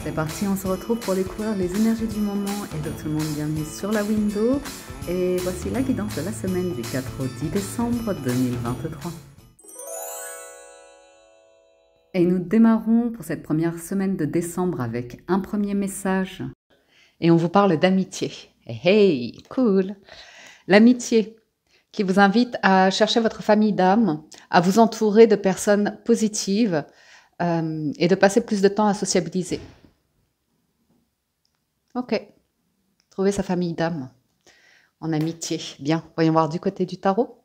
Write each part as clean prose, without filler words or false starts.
C'est parti, on se retrouve pour découvrir les énergies du moment. Hello tout le monde, bienvenue sur la window. Et voici la guidance de la semaine du 4 au 10 décembre 2023. Et nous démarrons pour cette première semaine de décembre avec un premier message. Et on vous parle d'amitié. Hey, cool! L'amitié qui vous invite à chercher votre famille d'âme, à vous entourer de personnes positives et de passer plus de temps à sociabiliser. Ok, trouver sa famille d'âme en amitié. Bien, voyons voir du côté du tarot.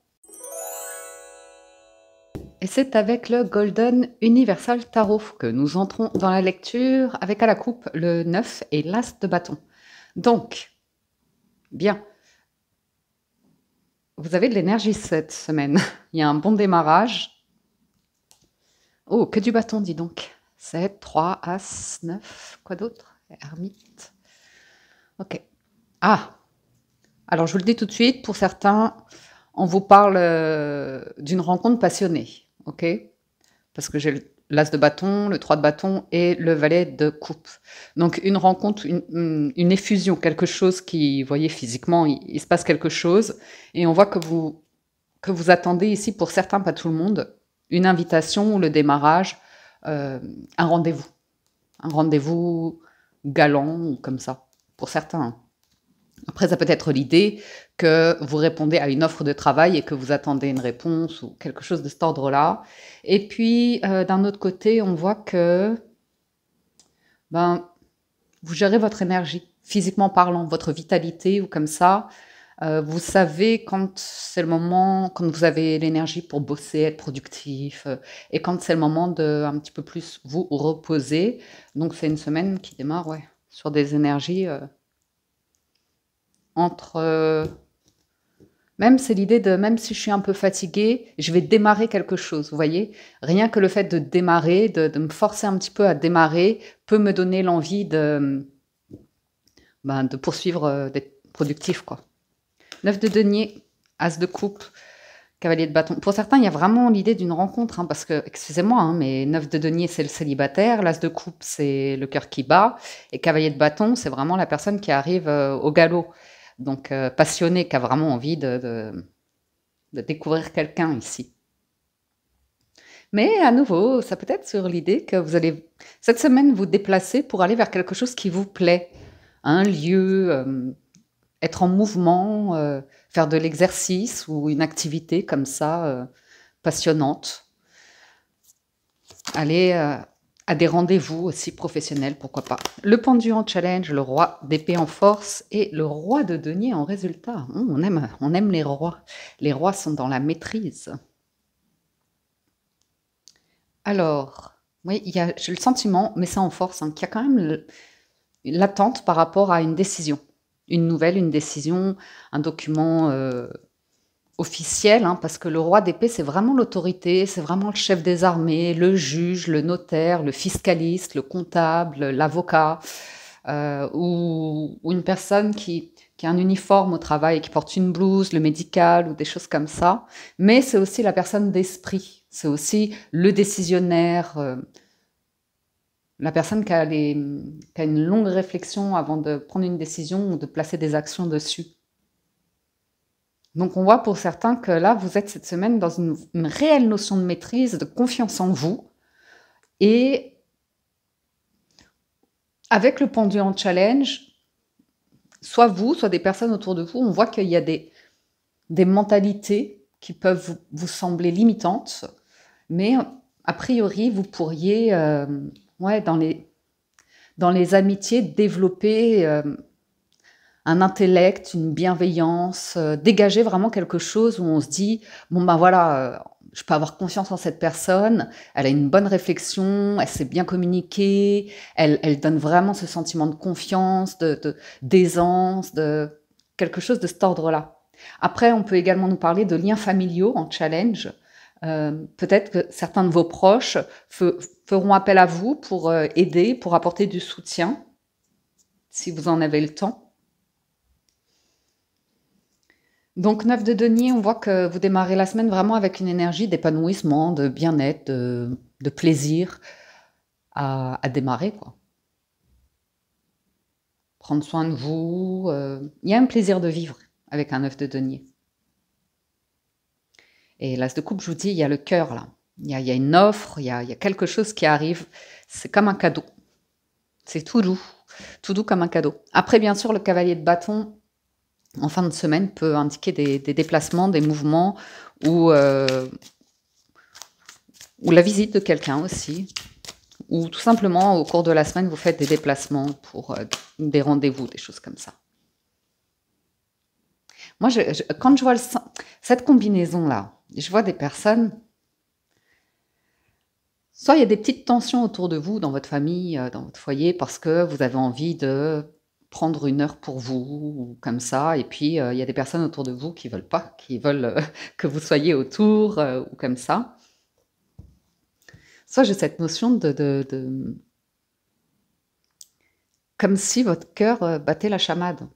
Et c'est avec le Golden Universal Tarot que nous entrons dans la lecture avec à la coupe le 9 et l'As de bâton. Donc, bien, vous avez de l'énergie cette semaine. Il y a un bon démarrage. Oh, que du bâton, dis donc. 7, 3, As, 9, quoi d'autre? Ermite. Ok. Ah, alors je vous le dis tout de suite, pour certains, on vous parle d'une rencontre passionnée, ok? Parce que j'ai l'As de bâton, le 3 de bâton et le valet de coupe. Donc une rencontre, une effusion, quelque chose qui, vous voyez, physiquement, il se passe quelque chose. Et on voit que vous attendez ici, pour certains, pas tout le monde, une invitation ou le démarrage, un rendez-vous. Un rendez-vous galant ou comme ça, pour certains. Hein. Après, ça peut être l'idée que vous répondez à une offre de travail et que vous attendez une réponse ou quelque chose de cet ordre-là. Et puis, d'un autre côté, on voit que vous gérez votre énergie, physiquement parlant, votre vitalité ou comme ça. Vous savez quand c'est le moment, quand vous avez l'énergie pour bosser, être productif, et quand c'est le moment de un petit peu plus vous reposer. Donc, c'est une semaine qui démarre sur des énergies entre... même c'est l'idée de, même si je suis un peu fatiguée, je vais démarrer quelque chose, vous voyez. Rien que le fait de démarrer, de me forcer un petit peu à démarrer, peut me donner l'envie de poursuivre, d'être productif, quoi. 9 de denier, As de coupe, cavalier de bâton. Pour certains, il y a vraiment l'idée d'une rencontre, hein, parce que, excusez-moi, mais 9 de denier, c'est le célibataire, l'As de coupe, c'est le cœur qui bat, et cavalier de bâton, c'est vraiment la personne qui arrive au galop. Donc, passionné, qui a vraiment envie de découvrir quelqu'un ici. Mais à nouveau, ça peut être sur l'idée que vous allez, cette semaine, vous déplacer pour aller vers quelque chose qui vous plaît. Un lieu, être en mouvement, faire de l'exercice ou une activité comme ça, passionnante. Aller à des rendez-vous aussi professionnels, pourquoi pas. Le pendu en challenge, le roi d'épée en force et le roi de denier en résultat. On aime les rois. Les rois sont dans la maîtrise. Alors, oui, j'ai le sentiment, mais ça en force, hein, qu'il y a quand même l'attente par rapport à une décision. Une nouvelle, une décision, un document officiel, hein, parce que le roi d'épée, c'est vraiment l'autorité, c'est vraiment le chef des armées, le juge, le notaire, le fiscaliste, le comptable, l'avocat, ou une personne qui a un uniforme au travail, qui porte une blouse, le médical ou des choses comme ça. Mais c'est aussi la personne d'esprit, c'est aussi le décisionnaire, la personne qui a une longue réflexion avant de prendre une décision ou de placer des actions dessus. Donc on voit pour certains que là, vous êtes cette semaine dans une réelle notion de maîtrise, de confiance en vous. Et avec le pendu en challenge, soit vous, soit des personnes autour de vous, on voit qu'il y a des mentalités qui peuvent vous sembler limitantes, mais a priori, vous pourriez, dans les amitiés, développer un intellect, une bienveillance, dégager vraiment quelque chose où on se dit, bon ben voilà, je peux avoir confiance en cette personne, elle a une bonne réflexion, elle sait bien communiquer, elle donne vraiment ce sentiment de confiance, d'aisance, de quelque chose de cet ordre-là. Après, on peut également nous parler de liens familiaux en challenge. Peut-être que certains de vos proches feront appel à vous pour aider, pour apporter du soutien, si vous en avez le temps. Donc 9 de denier, on voit que vous démarrez la semaine vraiment avec une énergie d'épanouissement, de bien-être, de plaisir à démarrer, quoi. prendre soin de vous. Il y a un plaisir de vivre avec un 9 de denier. Et l'as de coupe, je vous dis, il y a le cœur là. Il y a une offre, il y a quelque chose qui arrive. C'est comme un cadeau. C'est tout doux comme un cadeau. Après, bien sûr, le cavalier de bâton, en fin de semaine, peut indiquer des déplacements, des mouvements ou la visite de quelqu'un aussi. Ou tout simplement, au cours de la semaine, vous faites des déplacements pour des rendez-vous, des choses comme ça. Moi, quand je vois cette combinaison-là, je vois des personnes, soit il y a des petites tensions autour de vous, dans votre famille, dans votre foyer, parce que vous avez envie de prendre une heure pour vous, ou comme ça, et puis il y a des personnes autour de vous qui veulent pas, qui veulent que vous soyez autour, ou comme ça. Soit j'ai cette notion comme si votre cœur battait la chamade.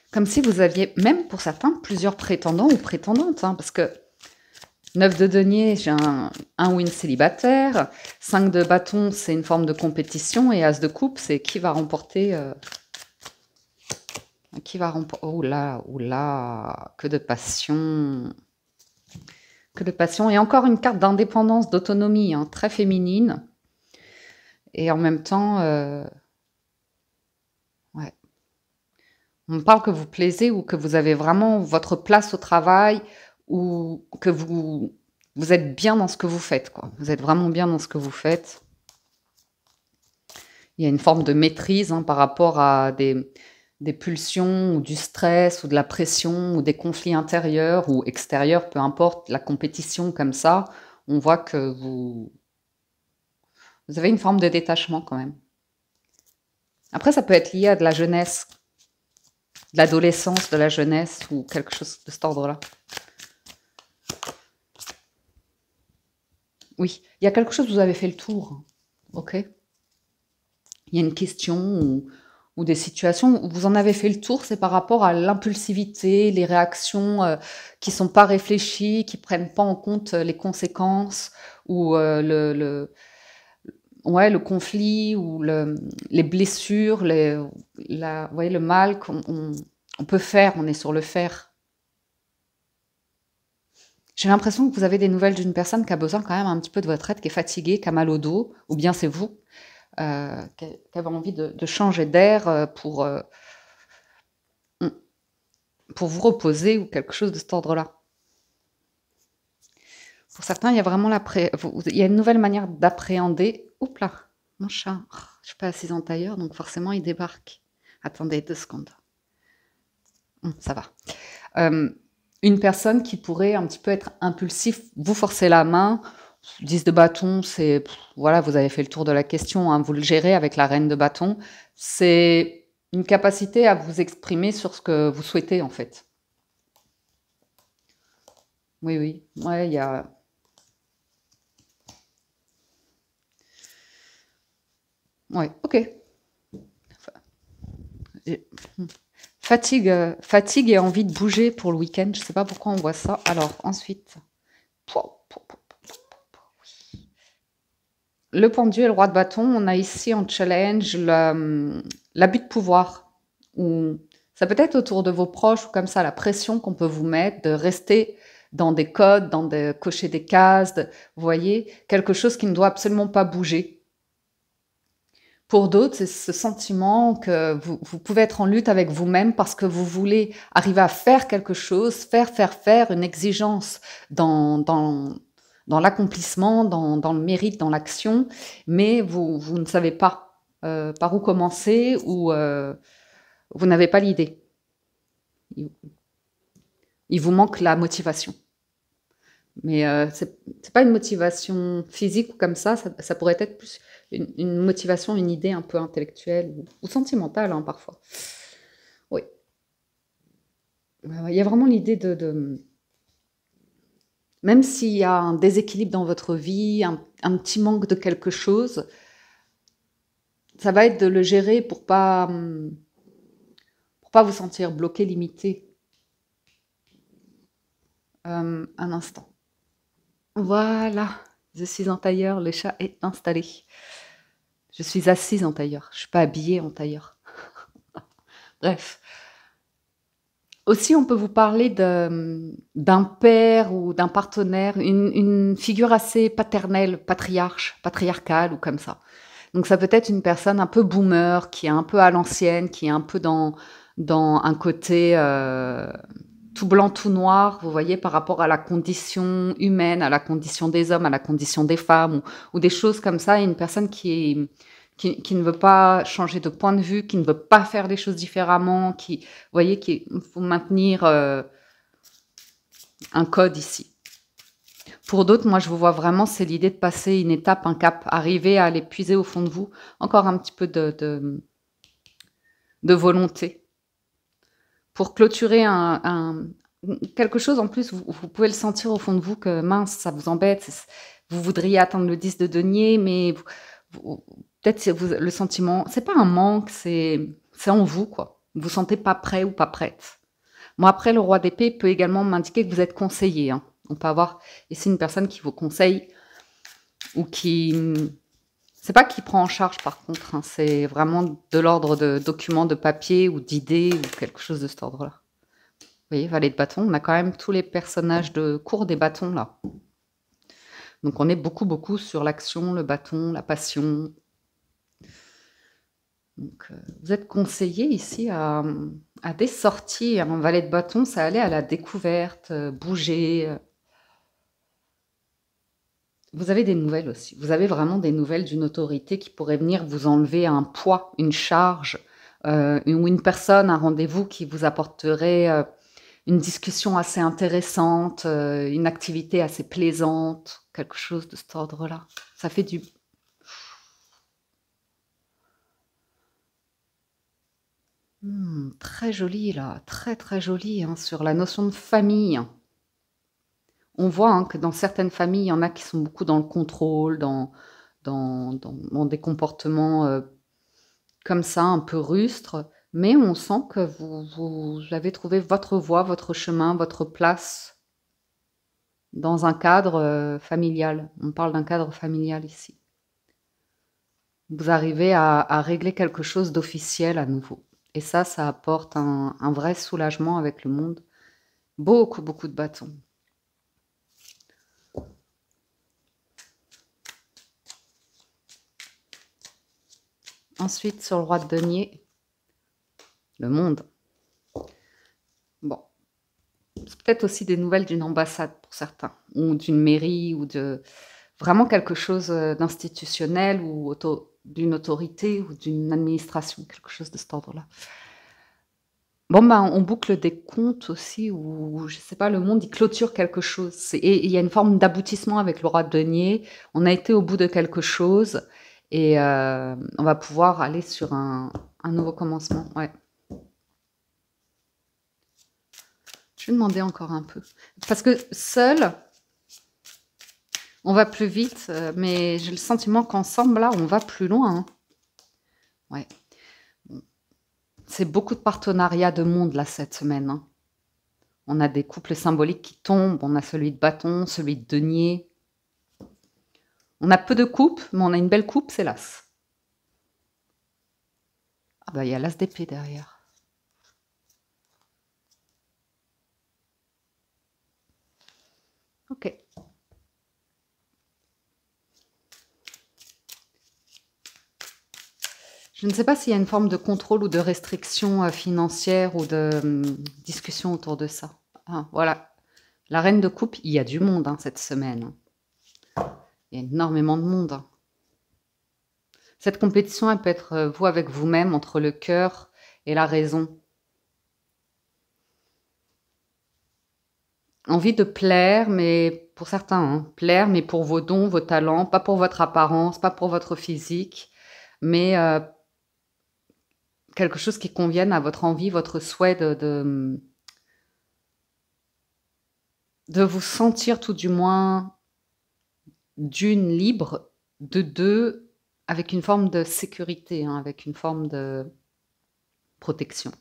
Comme si vous aviez, même pour certains, plusieurs prétendants ou prétendantes, hein, parce que 9 de denier, j'ai un ou une célibataire, 5 de bâton, c'est une forme de compétition, et As de coupe, c'est qui va remporter... Oh là, que de passion. Que de passion. Et encore une carte d'indépendance, d'autonomie, hein, très féminine. Et en même temps, ouais. On me parle que vous plaisez ou que vous avez vraiment votre place au travail ou que vous êtes bien dans ce que vous faites, quoi. Vous êtes vraiment bien dans ce que vous faites. Il y a une forme de maîtrise, hein, par rapport à des pulsions ou du stress ou de la pression ou des conflits intérieurs ou extérieurs, peu importe, la compétition comme ça, on voit que vous avez une forme de détachement quand même. Après, ça peut être lié à de la jeunesse, de l'adolescence, de la jeunesse ou quelque chose de cet ordre-là. Oui, il y a quelque chose, vous avez fait le tour, ok? Il y a une question ou des situations où vous en avez fait le tour, c'est par rapport à l'impulsivité, les réactions qui sont pas réfléchies, qui prennent pas en compte les conséquences ou le conflit ou les blessures, vous voyez, le mal qu'on peut faire, on est sur le faire. J'ai l'impression que vous avez des nouvelles d'une personne qui a besoin quand même un petit peu de votre aide, qui est fatiguée, qui a mal au dos, ou bien c'est vous, qui avait envie de changer d'air pour vous reposer ou quelque chose de cet ordre-là. Pour certains, il y a vraiment il y a une nouvelle manière d'appréhender. Oups là, mon chat, je suis pas assise en tailleur, donc forcément il débarque. Attendez 2 secondes. Ça va. Une personne qui pourrait un petit peu être impulsif, vous forcez la main. 10 de bâton, c'est voilà, vous avez fait le tour de la question, hein, vous le gérez avec la reine de bâton. C'est une capacité à vous exprimer sur ce que vous souhaitez en fait. Oui, ouais, il y a. Ouais, ok. Fatigue et envie de bouger pour le week-end. Je sais pas pourquoi on voit ça. Alors ensuite, le pendu et le roi de bâton. On a ici en challenge l'abus de pouvoir. Ou ça peut être autour de vos proches ou comme ça la pression qu'on peut vous mettre de rester dans des codes, cocher des cases. Vous voyez, quelque chose qui ne doit absolument pas bouger. Pour d'autres, c'est ce sentiment que vous pouvez être en lutte avec vous-même parce que vous voulez arriver à faire quelque chose, faire une exigence dans l'accomplissement, dans le mérite, dans l'action, mais vous ne savez pas par où commencer ou vous n'avez pas l'idée. Il vous manque la motivation. Mais c'est pas une motivation physique ou comme ça pourrait être plus une motivation, une idée un peu intellectuelle ou sentimentale, hein, parfois. Oui. Il y a vraiment l'idée même s'il y a un déséquilibre dans votre vie, un petit manque de quelque chose, ça va être de le gérer pour pas vous sentir bloqué, limité. Un instant. Voilà. Je suis en tailleur, le chat est installé. Je suis assise en tailleur, je ne suis pas habillée en tailleur. Bref. Aussi, on peut vous parler d'un père ou d'un partenaire, une figure assez paternelle, patriarcale ou comme ça. Donc ça peut être une personne un peu boomer, qui est un peu à l'ancienne, qui est un peu dans un côté tout blanc, tout noir, vous voyez, par rapport à la condition humaine, à la condition des hommes, à la condition des femmes, ou des choses comme ça. Et une personne qui ne veut pas changer de point de vue, qui ne veut pas faire les choses différemment, vous voyez, qu'il faut maintenir un code ici. Pour d'autres, moi, je vous vois vraiment, c'est l'idée de passer une étape, un cap, arriver à aller puiser au fond de vous, encore un petit peu de volonté. Pour clôturer quelque chose, en plus, vous pouvez le sentir au fond de vous que, mince, ça vous embête, vous voudriez atteindre le 10 de denier, mais peut-être le sentiment, c'est pas un manque, c'est en vous, quoi. Vous vous sentez pas prêt ou pas prête. Moi, après, le roi d'épée peut également m'indiquer que vous êtes conseillé. Hein. On peut avoir ici une personne qui vous conseille ou qui... C'est pas qui prend en charge, par contre. Hein, c'est vraiment de l'ordre de documents, de papier ou d'idées ou quelque chose de cet ordre-là. Vous voyez, valet de bâton, on a quand même tous les personnages de cour des bâtons, là. Donc, on est beaucoup sur l'action, le bâton, la passion. Donc, vous êtes conseillé ici à des sorties. Un valet de bâton, ça allait à la découverte, bouger. Vous avez des nouvelles aussi. Vous avez vraiment des nouvelles d'une autorité qui pourrait venir vous enlever un poids, une charge, ou une personne, un rendez-vous qui vous apporterait une discussion assez intéressante, une activité assez plaisante, quelque chose de cet ordre-là. Ça fait du... très joli là, très joli hein, sur la notion de famille. On voit hein, que dans certaines familles, il y en a qui sont beaucoup dans le contrôle, dans des comportements comme ça, un peu rustres, mais on sent que vous avez trouvé votre voie, votre chemin, votre place dans un cadre familial. On parle d'un cadre familial ici. Vous arrivez à régler quelque chose d'officiel à nouveau. Et ça apporte un vrai soulagement avec le monde. Beaucoup de bâtons. Ensuite, sur le roi de denier, le monde. Bon, c'est peut-être aussi des nouvelles d'une ambassade pour certains, ou d'une mairie, ou de vraiment quelque chose d'institutionnel, ou d'une autorité, ou d'une administration, quelque chose de cet ordre-là. Bon, ben, on boucle des comptes aussi, ou je sais pas, le monde, il clôture quelque chose. Et il y a une forme d'aboutissement avec le roi de denier. On a été au bout de quelque chose, et on va pouvoir aller sur un nouveau commencement. Ouais. Je vais demander encore un peu. Parce que seul, on va plus vite, mais j'ai le sentiment qu'ensemble, là, on va plus loin. Hein. Ouais. C'est beaucoup de partenariats de monde, là, cette semaine. Hein. On a des couples symboliques qui tombent. On a celui de bâton, celui de denier. On a peu de coupes, mais on a une belle coupe, c'est l'as. Ah bah, il y a l'as d'épée derrière. Ok. Je ne sais pas s'il y a une forme de contrôle ou de restriction financière ou de discussion autour de ça. Ah, voilà. La reine de coupe, il y a du monde hein, cette semaine. Il y a énormément de monde. Hein. Cette compétition, elle peut être vous avec vous-même, entre le cœur et la raison. Envie de plaire, mais pour certains, hein, plaire, mais pour vos dons, vos talents, pas pour votre apparence, pas pour votre physique, mais quelque chose qui convienne à votre envie, votre souhait de vous sentir tout du moins d'une libre, de deux avec une forme de sécurité, hein, avec une forme de protection.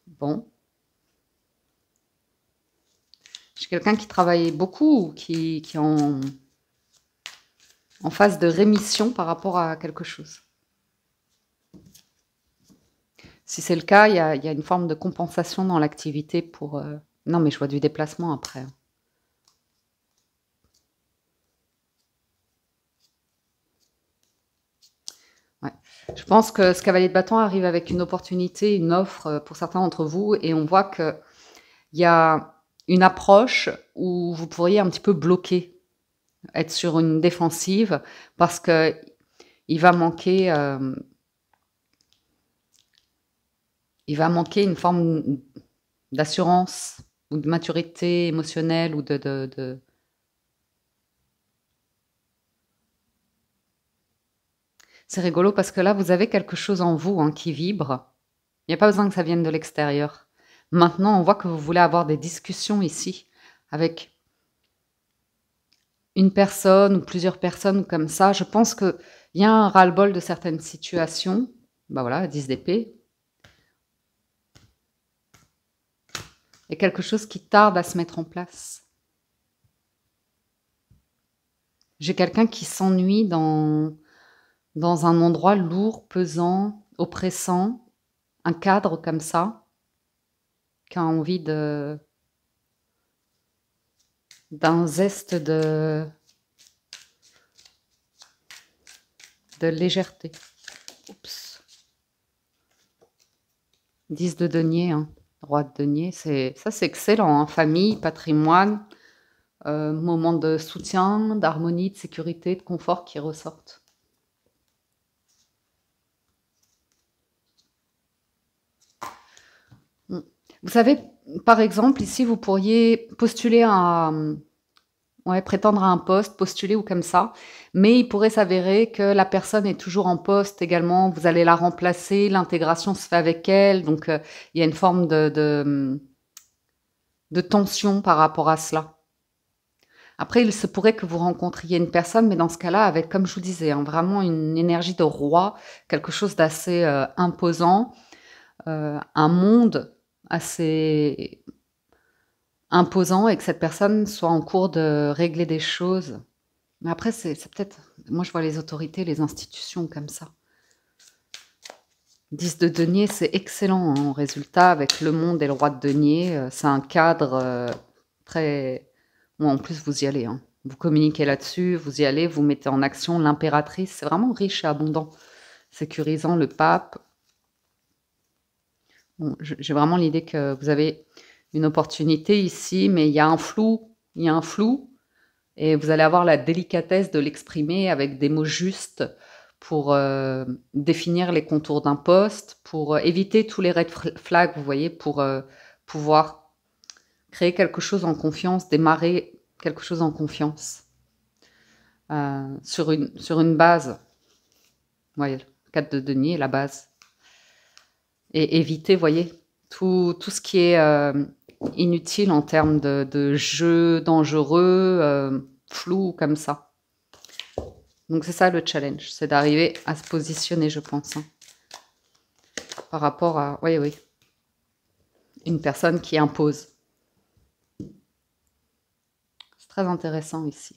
Bon. J'ai quelqu'un qui travaille beaucoup ou qui est en phase de rémission par rapport à quelque chose. Si c'est le cas, il y a une forme de compensation dans l'activité pour... Non, mais je vois du déplacement après. Ouais. Je pense que ce cavalier de bâton arrive avec une opportunité, une offre pour certains d'entre vous, et on voit qu'il y a une approche où vous pourriez un petit peu bloquer, être sur une défensive, parce que il va manquer une forme d'assurance ou de maturité émotionnelle ou de... C'est rigolo parce que là, vous avez quelque chose en vous hein, qui vibre. Il n'y a pas besoin que ça vienne de l'extérieur. Maintenant, on voit que vous voulez avoir des discussions ici avec une personne ou plusieurs personnes comme ça. Je pense qu'il y a un ras-le-bol de certaines situations. Ben voilà, 10 d'épée. Il y a quelque chose qui tarde à se mettre en place. J'ai quelqu'un qui s'ennuie dans un endroit lourd, pesant, oppressant, un cadre comme ça, qui a envie d'un zeste de légèreté. Oups. 10 de denier, hein. Roi de denier, ça c'est excellent. Hein. Famille, patrimoine, moment de soutien, d'harmonie, de sécurité, de confort qui ressortent. Vous savez, par exemple, ici, vous pourriez postuler prétendre à un poste, postuler ou comme ça, mais il pourrait s'avérer que la personne est toujours en poste également, vous allez la remplacer, l'intégration se fait avec elle, donc il y a une forme de tension par rapport à cela. Après, il se pourrait que vous rencontriez une personne, mais dans ce cas-là, avec, comme je vous disais, hein, vraiment une énergie de roi, quelque chose d'assez imposant, un monde assez imposant et que cette personne soit en cours de régler des choses. Mais après, c'est peut-être... Moi, je vois les autorités, les institutions comme ça. 10 de denier, c'est excellent en résultat avec le monde et le roi de denier. C'est un cadre très... Bon, en plus, vous y allez. Hein. Vous communiquez là-dessus, vous y allez, vous mettez en action l'impératrice. C'est vraiment riche et abondant. Sécurisant le pape. Bon, j'ai vraiment l'idée que vous avez une opportunité ici, mais il y a un flou. Il y a un flou. Et vous allez avoir la délicatesse de l'exprimer avec des mots justes pour définir les contours d'un poste, pour éviter tous les red flags, vous voyez, pour pouvoir créer quelque chose en confiance, démarrer quelque chose en confiance. Sur une base. Vous voyez, 4 de denier, la base. Et éviter, vous voyez, tout ce qui est inutile en termes de jeu dangereux, flou comme ça. Donc c'est ça le challenge, c'est d'arriver à se positionner, je pense, hein, par rapport à, oui, une personne qui impose. C'est très intéressant ici.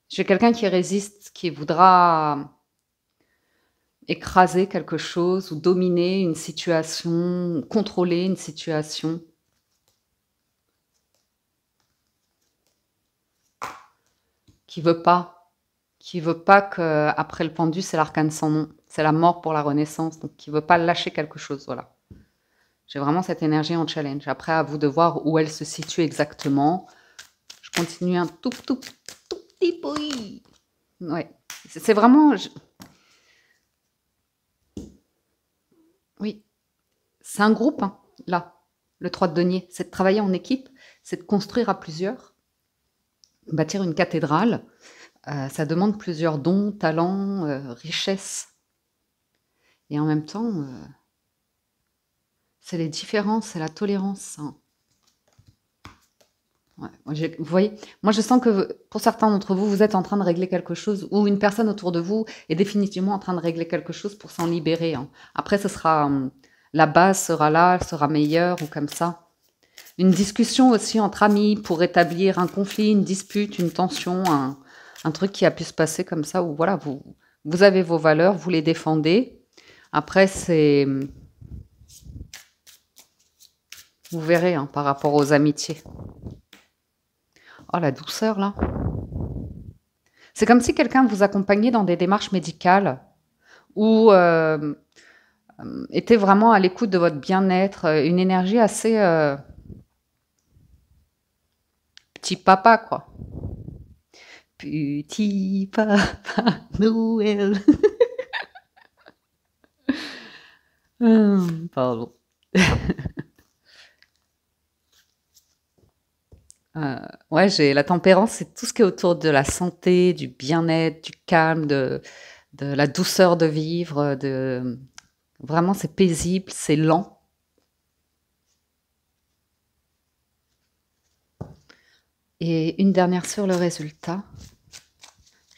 J'ai quelqu'un qui résiste, qui voudra écraser quelque chose ou dominer une situation, contrôler une situation. Qui veut pas que après le pendu, c'est l'arcane sans nom. C'est la mort pour la renaissance. Donc, qui veut pas lâcher quelque chose. Voilà. J'ai vraiment cette énergie en challenge. Après, à vous de voir où elle se situe exactement. Je continue un tout petit peu. Ouais. C'est vraiment... Oui. C'est un groupe, hein, là. Le 3 de denier. C'est de travailler en équipe. C'est de construire à plusieurs. Bâtir une cathédrale. Ça demande plusieurs dons, talents, richesses. Et en même temps, c'est les différences, c'est la tolérance. Hein. Ouais, vous voyez, moi je sens que pour certains d'entre vous, vous êtes en train de régler quelque chose, ou une personne autour de vous est définitivement en train de régler quelque chose pour s'en libérer. Hein. Après, ce sera la base sera là, elle sera meilleure ou comme ça. Une discussion aussi entre amis pour établir un conflit, une dispute, une tension, un truc qui a pu se passer comme ça, où voilà, vous avez vos valeurs, vous les défendez. Après, c'est... Vous verrez hein, par rapport aux amitiés. Oh, la douceur, là. C'est comme si quelqu'un vous accompagnait dans des démarches médicales ou était vraiment à l'écoute de votre bien-être, une énergie assez petit papa, quoi. Petit papa Noël. Pardon. Ouais, j'ai la tempérance, c'est tout ce qui est autour de la santé, du bien-être, du calme, de la douceur de vivre, vraiment c'est paisible, c'est lent. Et une dernière sur le résultat.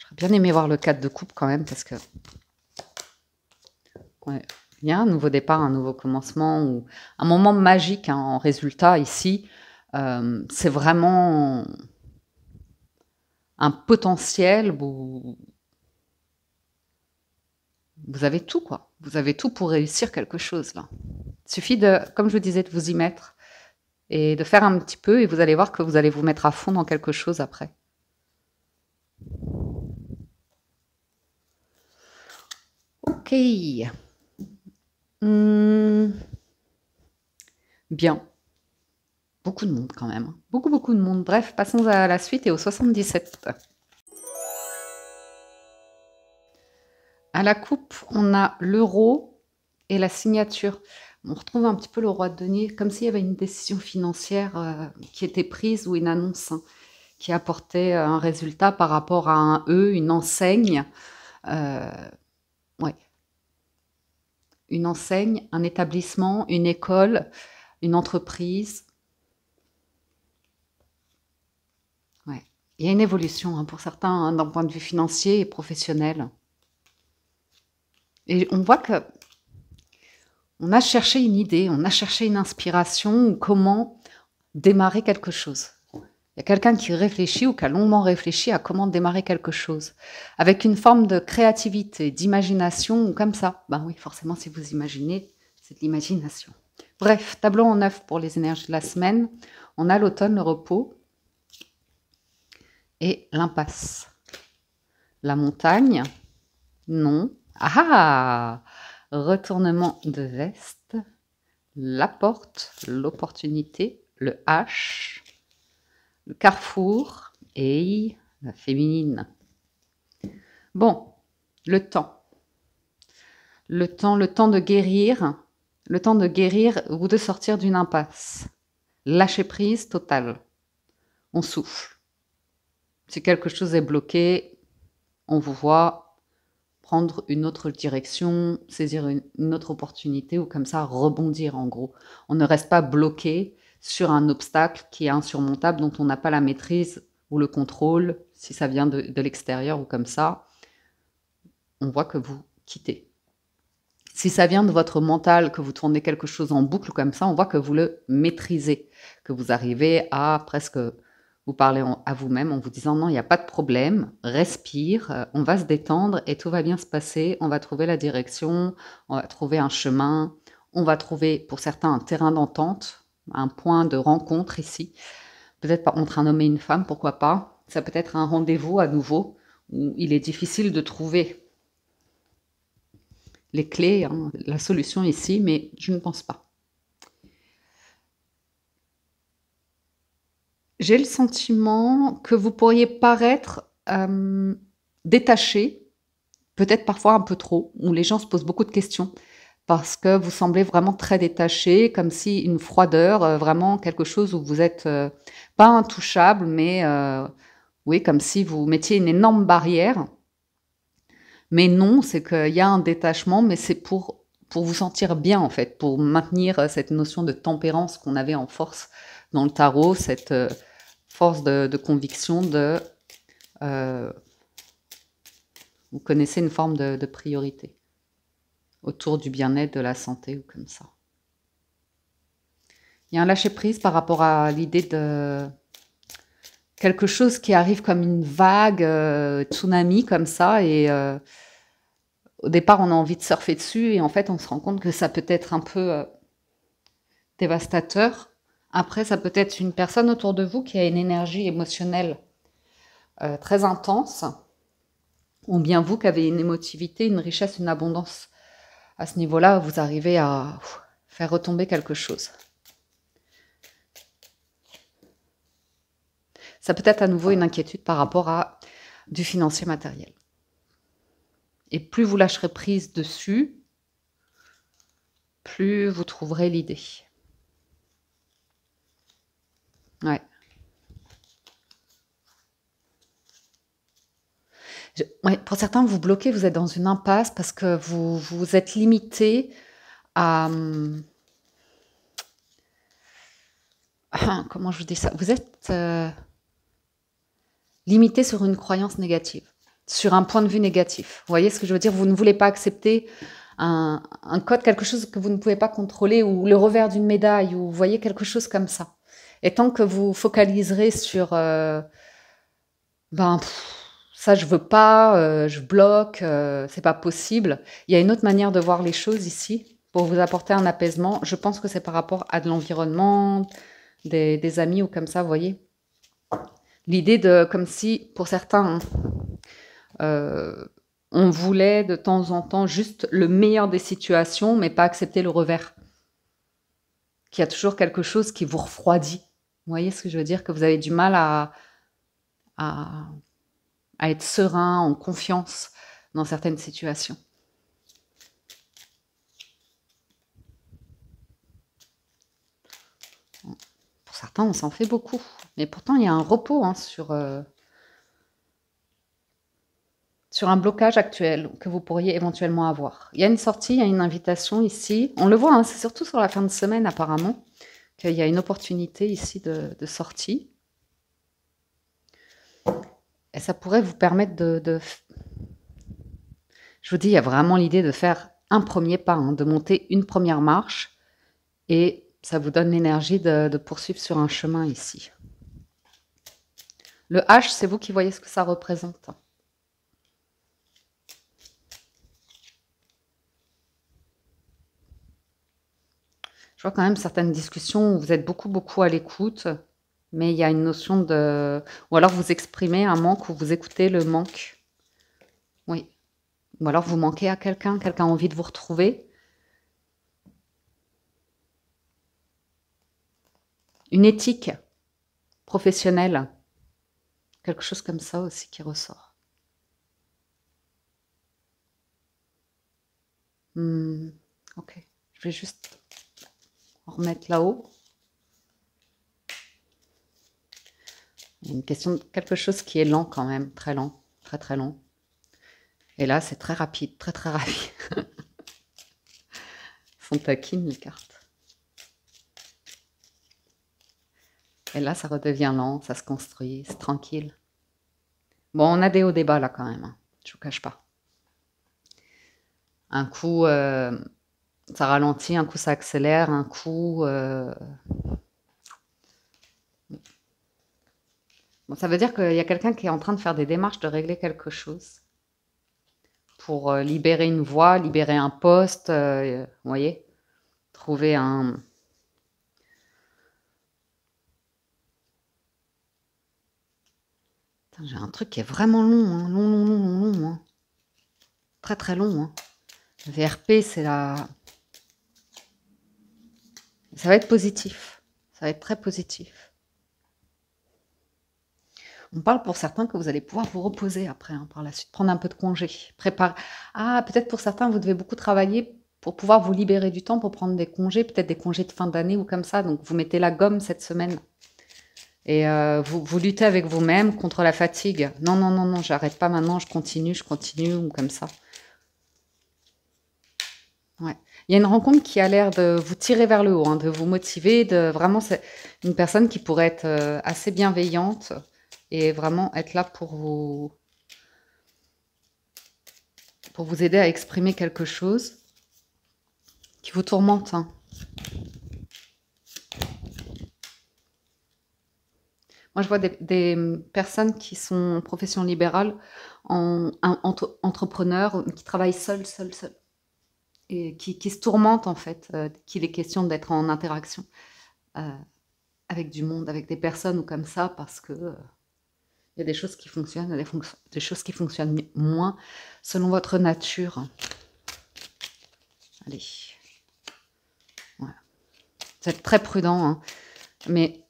J'aurais bien aimé voir le 4 de coupe quand même parce que ouais, il y a un nouveau départ, un nouveau commencement ou un moment magique hein, en résultat ici. C'est vraiment un potentiel où vous avez tout, quoi. Vous avez tout pour réussir quelque chose, là. Il suffit de, comme je vous disais, de vous y mettre et de faire un petit peu et vous allez voir que vous allez vous mettre à fond dans quelque chose après. Ok. Bien. Beaucoup de monde quand même. Beaucoup, beaucoup de monde. Bref, passons à la suite et au 77. À la coupe, on a l'euro et la signature. On retrouve un petit peu le roi de denier, comme s'il y avait une décision financière qui était prise ou une annonce hein, qui apportait un résultat par rapport à un E, une enseigne. Ouais. Une enseigne, un établissement, une école, une entreprise. Ouais. Il y a une évolution hein, pour certains hein, d'un point de vue financier et professionnel. Et on voit que on a cherché une idée, on a cherché une inspiration ou comment démarrer quelque chose. Il y a quelqu'un qui réfléchit ou qui a longuement réfléchi à comment démarrer quelque chose. Avec une forme de créativité, d'imagination ou comme ça. Ben oui, forcément, si vous imaginez, c'est de l'imagination. Bref, tableau en 9 pour les énergies de la semaine. On a l'automne, le repos et l'impasse. La montagne, non. Ah! Retournement de veste, la porte, l'opportunité, le H, le carrefour et la féminine. Bon, le temps. Le temps de guérir, ou de sortir d'une impasse. Lâcher prise totale. On souffle. Si quelque chose est bloqué, on vous voit prendre une autre direction, saisir une autre opportunité ou comme ça rebondir en gros. On ne reste pas bloqué sur un obstacle qui est insurmontable dont on n'a pas la maîtrise ou le contrôle, si ça vient de l'extérieur ou comme ça, on voit que vous quittez. Si ça vient de votre mental, que vous tournez quelque chose en boucle comme ça, on voit que vous le maîtrisez, que vous arrivez à presque vous parler à vous-même en vous disant non, il n'y a pas de problème, respire, on va se détendre et tout va bien se passer, on va trouver la direction, on va trouver un chemin, on va trouver pour certains un terrain d'entente, un point de rencontre ici, peut-être entre un homme et une femme, pourquoi pas, ça peut être un rendez-vous à nouveau où il est difficile de trouver les clés, hein, la solution ici, mais je ne pense pas. J'ai le sentiment que vous pourriez paraître détaché, peut-être parfois un peu trop, où les gens se posent beaucoup de questions, parce que vous semblez vraiment très détaché, comme si une froideur, vraiment quelque chose où vous êtes pas intouchable, mais oui, comme si vous mettiez une énorme barrière. Mais non, c'est qu'il y a un détachement, mais c'est pour vous sentir bien, en fait, pour maintenir cette notion de tempérance qu'on avait en force dans le tarot, cette force de conviction de... vous connaissez une forme de priorité autour du bien-être, de la santé ou comme ça. Il y a un lâcher-prise par rapport à l'idée de quelque chose qui arrive comme une vague, tsunami comme ça. Et au départ, on a envie de surfer dessus. Et en fait, on se rend compte que ça peut être un peu dévastateur. Après, ça peut être une personne autour de vous qui a une énergie émotionnelle très intense. Ou bien vous qui avez une émotivité, une richesse, une abondance. À ce niveau-là, vous arrivez à faire retomber quelque chose. Ça peut être à nouveau une inquiétude par rapport à du financier matériel. Et plus vous lâcherez prise dessus, plus vous trouverez l'idée. Ouais. Ouais, pour certains, vous bloquez, vous êtes dans une impasse parce que vous êtes limité à... comment je vous dis ça? Vous êtes limité sur une croyance négative, sur un point de vue négatif. Vous voyez ce que je veux dire? Vous ne voulez pas accepter un code, quelque chose que vous ne pouvez pas contrôler, ou le revers d'une médaille, ou vous voyez quelque chose comme ça. Et tant que vous focaliserez sur ça je veux pas, je bloque, c'est pas possible. Il y a une autre manière de voir les choses ici pour vous apporter un apaisement. Je pense que c'est par rapport à de l'environnement, des amis ou comme ça, vous voyez. L'idée de, comme si pour certains, on voulait de temps en temps juste le meilleur des situations, mais pas accepter le revers. Qu'il y a toujours quelque chose qui vous refroidit. Vous voyez ce que je veux dire? Que vous avez du mal à être serein, en confiance dans certaines situations. Pour certains, on s'en fait beaucoup. Mais pourtant, il y a un repos sur un blocage actuel que vous pourriez éventuellement avoir. Il y a une sortie, il y a une invitation ici. On le voit, c'est surtout sur la fin de semaine apparemment, qu'il y a une opportunité ici de sortie. Et ça pourrait vous permettre je vous dis, il y a vraiment l'idée de faire un premier pas, de monter une première marche, et ça vous donne l'énergie de poursuivre sur un chemin ici. Le H, c'est vous qui voyez ce que ça représente. Je vois quand même certaines discussions où vous êtes beaucoup à l'écoute, mais il y a une notion de... Ou alors vous exprimez un manque, ou vous écoutez le manque. Oui. Ou alors vous manquez à quelqu'un a envie de vous retrouver. Une éthique professionnelle. Quelque chose comme ça aussi qui ressort. Ok. Je vais juste remettre là-haut. Il y a une question de quelque chose qui est lent quand même, très lent, très lent. Et là, c'est très rapide, très rapide. Elles sont taquines, les cartes. Et là, ça redevient lent, ça se construit, c'est tranquille. Bon, on a des hauts débats là quand même, je vous cache pas. Un coup, ça ralentit, un coup, ça accélère, un coup... Bon, ça veut dire qu'il y a quelqu'un qui est en train de faire des démarches de régler quelque chose pour libérer une voie, libérer un poste, vous voyez, trouver un... J'ai un truc qui est vraiment long, long. Très long. VRP, c'est la... Ça va être positif. Ça va être très positif. On parle pour certains que vous allez pouvoir vous reposer après, par la suite, prendre un peu de congé. Préparer. Ah, peut-être pour certains, vous devez beaucoup travailler pour pouvoir vous libérer du temps pour prendre des congés, peut-être des congés de fin d'année ou comme ça. Donc, vous mettez la gomme cette semaine. Et vous luttez avec vous-même contre la fatigue. Non, j'arrête pas maintenant, je continue, ou comme ça. Ouais. Il y a une rencontre qui a l'air de vous tirer vers le haut, de vous motiver, vraiment, c'est une personne qui pourrait être assez bienveillante et vraiment être là pour vous aider à exprimer quelque chose qui vous tourmente. Moi, je vois des personnes qui sont en profession libérale, entrepreneurs, qui travaillent seuls. Et qui se tourmentent, en fait, qu'il est question d'être en interaction avec du monde, avec des personnes ou comme ça, parce que il y a des choses qui fonctionnent, il y a des choses qui fonctionnent moins selon votre nature. Allez. Voilà. Vous êtes très prudent, hein. Mais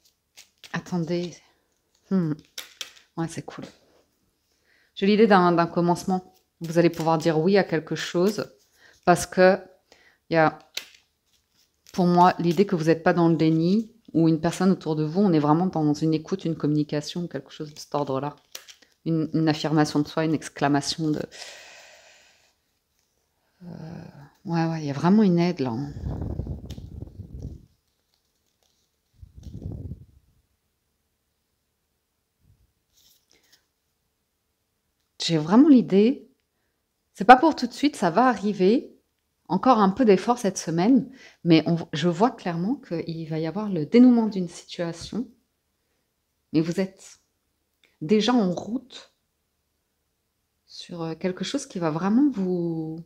attendez. Ouais, c'est cool. J'ai l'idée d'un commencement. Vous allez pouvoir dire oui à quelque chose parce que il y a, pour moi, l'idée que vous n'êtes pas dans le déni ou une personne autour de vous, on est vraiment dans une écoute, une communication, quelque chose de cet ordre-là. Une affirmation de soi, une exclamation de... Ouais, il y a vraiment une aide là. J'ai vraiment l'idée, c'est pas pour tout de suite, ça va arriver. Encore un peu d'effort cette semaine, mais je vois clairement qu'il va y avoir le dénouement d'une situation. Mais vous êtes déjà en route sur quelque chose qui va vraiment vous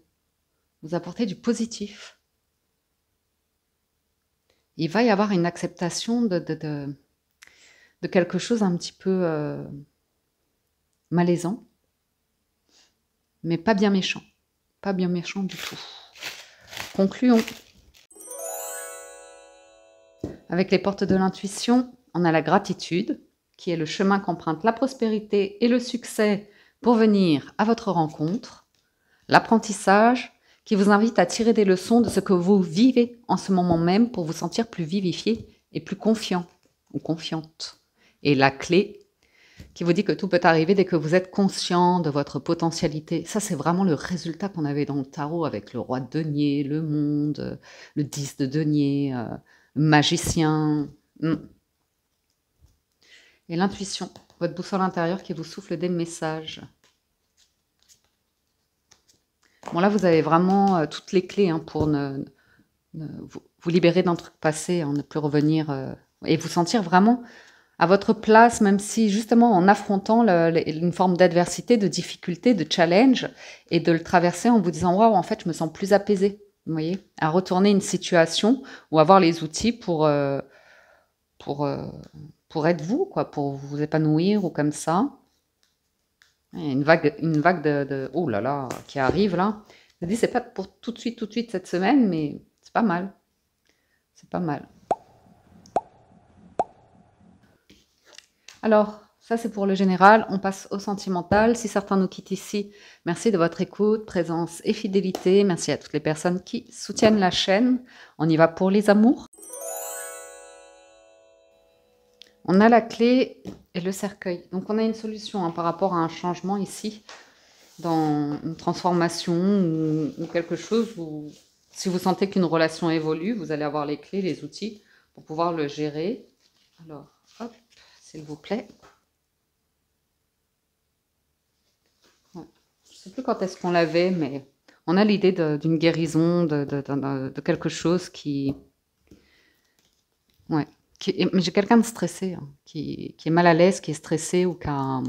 apporter du positif. Il va y avoir une acceptation de quelque chose un petit peu malaisant, mais pas bien méchant. Pas bien méchant du tout. Concluons. Avec les portes de l'intuition, on a la gratitude, qui est le chemin qu'emprunte la prospérité et le succès pour venir à votre rencontre. L'apprentissage, qui vous invite à tirer des leçons de ce que vous vivez en ce moment même pour vous sentir plus vivifié et plus confiant ou confiante. Et la clé, qui vous dit que tout peut arriver dès que vous êtes conscient de votre potentialité. Ça, c'est vraiment le résultat qu'on avait dans le tarot avec le roi de denier, le monde, le 10 de denier, magicien. Et l'intuition, votre boussole intérieure qui vous souffle des messages. Bon, là, vous avez vraiment toutes les clés pour vous libérer d'un truc passé, ne plus revenir et vous sentir vraiment à votre place, même si justement en affrontant une forme d'adversité, de difficulté, de challenge, et de le traverser en vous disant « Waouh, en fait, je me sens plus apaisée ». Vous voyez, à retourner une situation ou avoir les outils pour être vous, quoi, pour vous épanouir ou comme ça. Il y a une vague de oh là là qui arrive là. Je me dis c'est pas pour tout de suite cette semaine, mais c'est pas mal. C'est pas mal. Alors, ça c'est pour le général. On passe au sentimental. Si certains nous quittent ici, merci de votre écoute, présence et fidélité. Merci à toutes les personnes qui soutiennent la chaîne. On y va pour les amours. On a la clé et le cercueil. Donc on a une solution par rapport à un changement ici, dans une transformation ou quelque chose où si vous sentez qu'une relation évolue, vous allez avoir les clés, les outils pour pouvoir le gérer. Alors, hop, s'il vous plaît. Ouais. Je ne sais plus quand est-ce qu'on l'avait, mais on a l'idée d'une guérison, de quelque chose qui... Ouais. Mais j'ai quelqu'un de stressé, qui est mal à l'aise, qui est stressé ou qui a...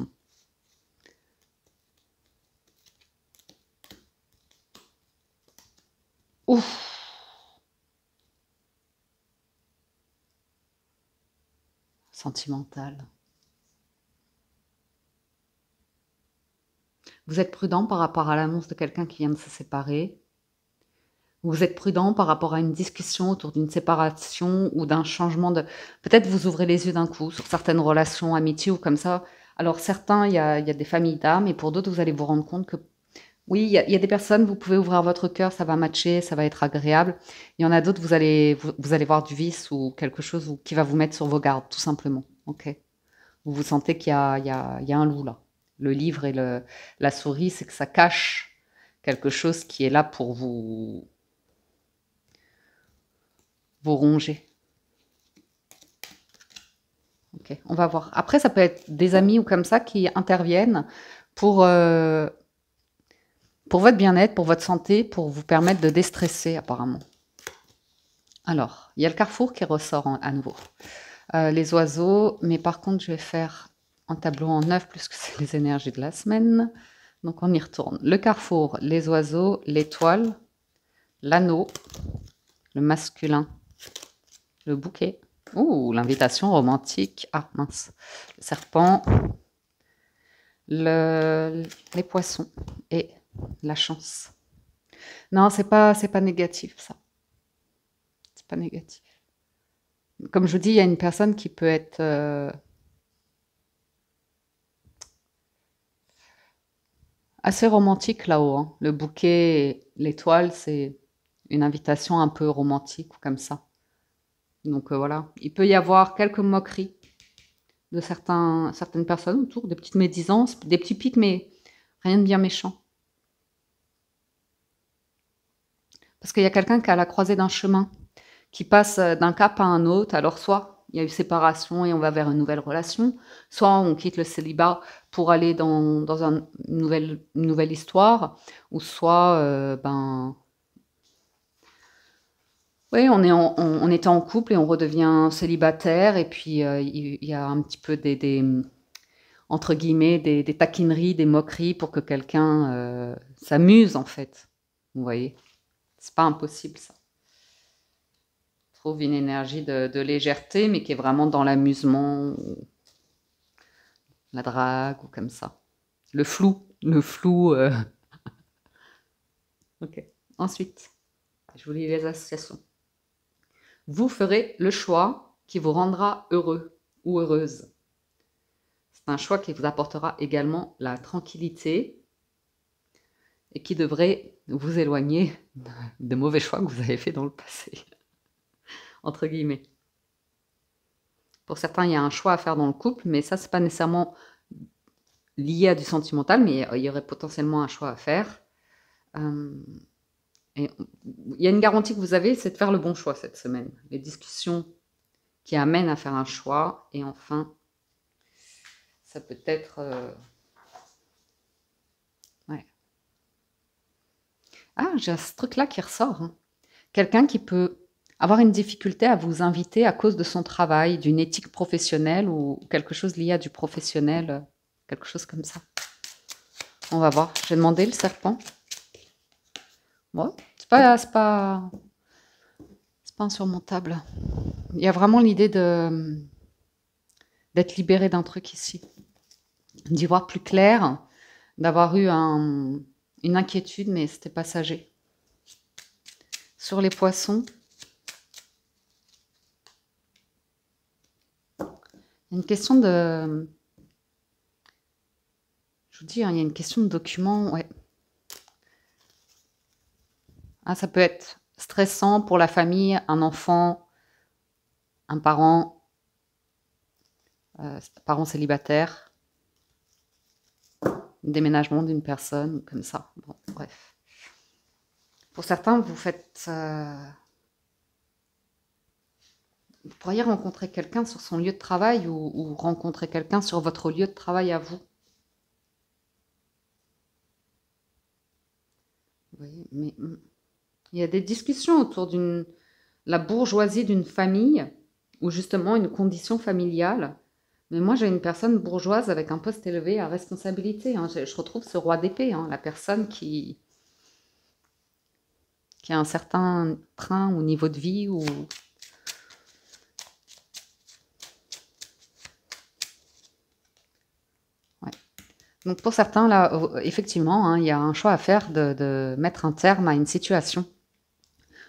Ouf. Sentimental. Vous êtes prudent par rapport à l'annonce de quelqu'un qui vient de se séparer. Vous êtes prudent par rapport à une discussion autour d'une séparation ou d'un changement de... Peut-être vous ouvrez les yeux d'un coup sur certaines relations, amitiés ou comme ça. Alors certains, il y a des familles d'âmes et pour d'autres, vous allez vous rendre compte que oui, il y a des personnes, vous pouvez ouvrir votre cœur, ça va matcher, ça va être agréable. Il y en a d'autres, vous allez voir du vice ou quelque chose qui va vous mettre sur vos gardes, tout simplement. Ok. Vous sentez qu'il y a un loup là. Le livre et la souris, c'est que ça cache quelque chose qui est là pour vous ronger. Ok, on va voir. Après, ça peut être des amis ou comme ça qui interviennent pour votre bien-être, pour votre santé, pour vous permettre de déstresser apparemment. Alors, il y a le carrefour qui ressort à nouveau. Les oiseaux, mais par contre, je vais faire un tableau en 9 puisque c'est les énergies de la semaine. Donc, on y retourne. Le carrefour, les oiseaux, l'étoile, l'anneau, le masculin, le bouquet. Ouh, l'invitation romantique. Ah, mince. Le serpent, les poissons et la chance. Non, c'est pas négatif, ça. C'est pas négatif. Comme je vous dis, il y a une personne qui peut être assez romantique là-haut, hein. Le bouquet, l'étoile, c'est une invitation un peu romantique comme ça. Donc voilà, il peut y avoir quelques moqueries de certaines personnes autour, des petites médisances, des petits pics, mais rien de bien méchant. Parce qu'il y a quelqu'un qui est à la croisée d'un chemin, qui passe d'un cap à un autre. Alors soit il y a eu séparation et on va vers une nouvelle relation, soit on quitte le célibat pour aller dans une nouvelle histoire, ou soit oui, on était en couple et on redevient célibataire, et puis il y a un petit peu entre guillemets, des taquineries, des moqueries pour que quelqu'un s'amuse, en fait. Vous voyez, c'est pas impossible, ça. On trouve une énergie de légèreté, mais qui est vraiment dans l'amusement, ou la drague, ou comme ça. Le flou. Ok. Ensuite, je vous lis les associations. Vous ferez le choix qui vous rendra heureux ou heureuse. C'est un choix qui vous apportera également la tranquillité et qui devrait vous éloigner de mauvais choix que vous avez faits dans le passé, entre guillemets. Pour certains, il y a un choix à faire dans le couple, mais ça, c'est pas nécessairement lié à du sentimental, mais il y aurait potentiellement un choix à faire. Et il y a une garantie que vous avez, c'est de faire le bon choix cette semaine. Les discussions qui amènent à faire un choix, et enfin, ça peut être... ouais. Ah, j'ai ce truc-là qui ressort, hein. Quelqu'un qui peut avoir une difficulté à vous inviter à cause de son travail, d'une éthique professionnelle ou quelque chose lié à du professionnel, quelque chose comme ça. On va voir. J'ai demandé le serpent. Ouais, c'est pas insurmontable. Il y a vraiment l'idée d'être libéré d'un truc ici, d'y voir plus clair, d'avoir eu une inquiétude, mais c'était passager. Sur les poissons, il y a une question de... Je vous dis, hein, il y a une question de document, ouais. Ah, ça peut être stressant pour la famille, un enfant, un parent célibataire, déménagement d'une personne, comme ça. Bon, bref. Pour certains, vous pourriez rencontrer quelqu'un sur son lieu de travail ou rencontrer quelqu'un sur votre lieu de travail à vous. Vous voyez, mais il y a des discussions autour de la bourgeoisie d'une famille ou justement une condition familiale. Mais moi, j'ai une personne bourgeoise avec un poste élevé à responsabilité, hein. Je retrouve ce roi d'épée, hein, la personne qui a un certain train ou niveau de vie. Ouais. Donc pour certains, là, effectivement, hein, il y a un choix à faire de mettre un terme à une situation.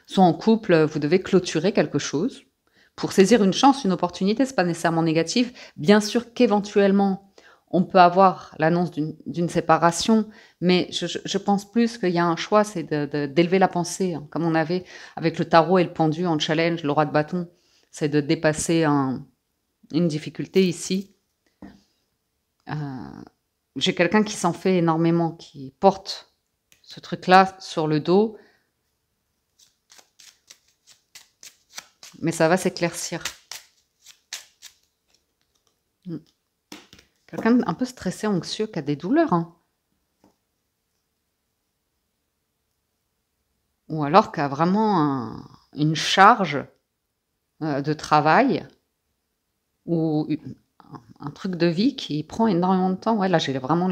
Soit en couple, vous devez clôturer quelque chose pour saisir une chance, une opportunité. C'est pas nécessairement négatif. Bien sûr qu'éventuellement, on peut avoir l'annonce d'une séparation, mais je pense plus qu'il y a un choix, c'est d'élever la pensée, hein, comme on avait avec le tarot et le pendu en challenge, le roi de bâton, c'est de dépasser une difficulté ici. J'ai quelqu'un qui s'en fait énormément, qui porte ce truc-là sur le dos, mais ça va s'éclaircir. Quelqu'un un peu stressé, anxieux, qui a des douleurs, hein. Ou alors qui a vraiment une charge de travail ou un truc de vie qui prend énormément de temps. Ouais, là, j'ai vraiment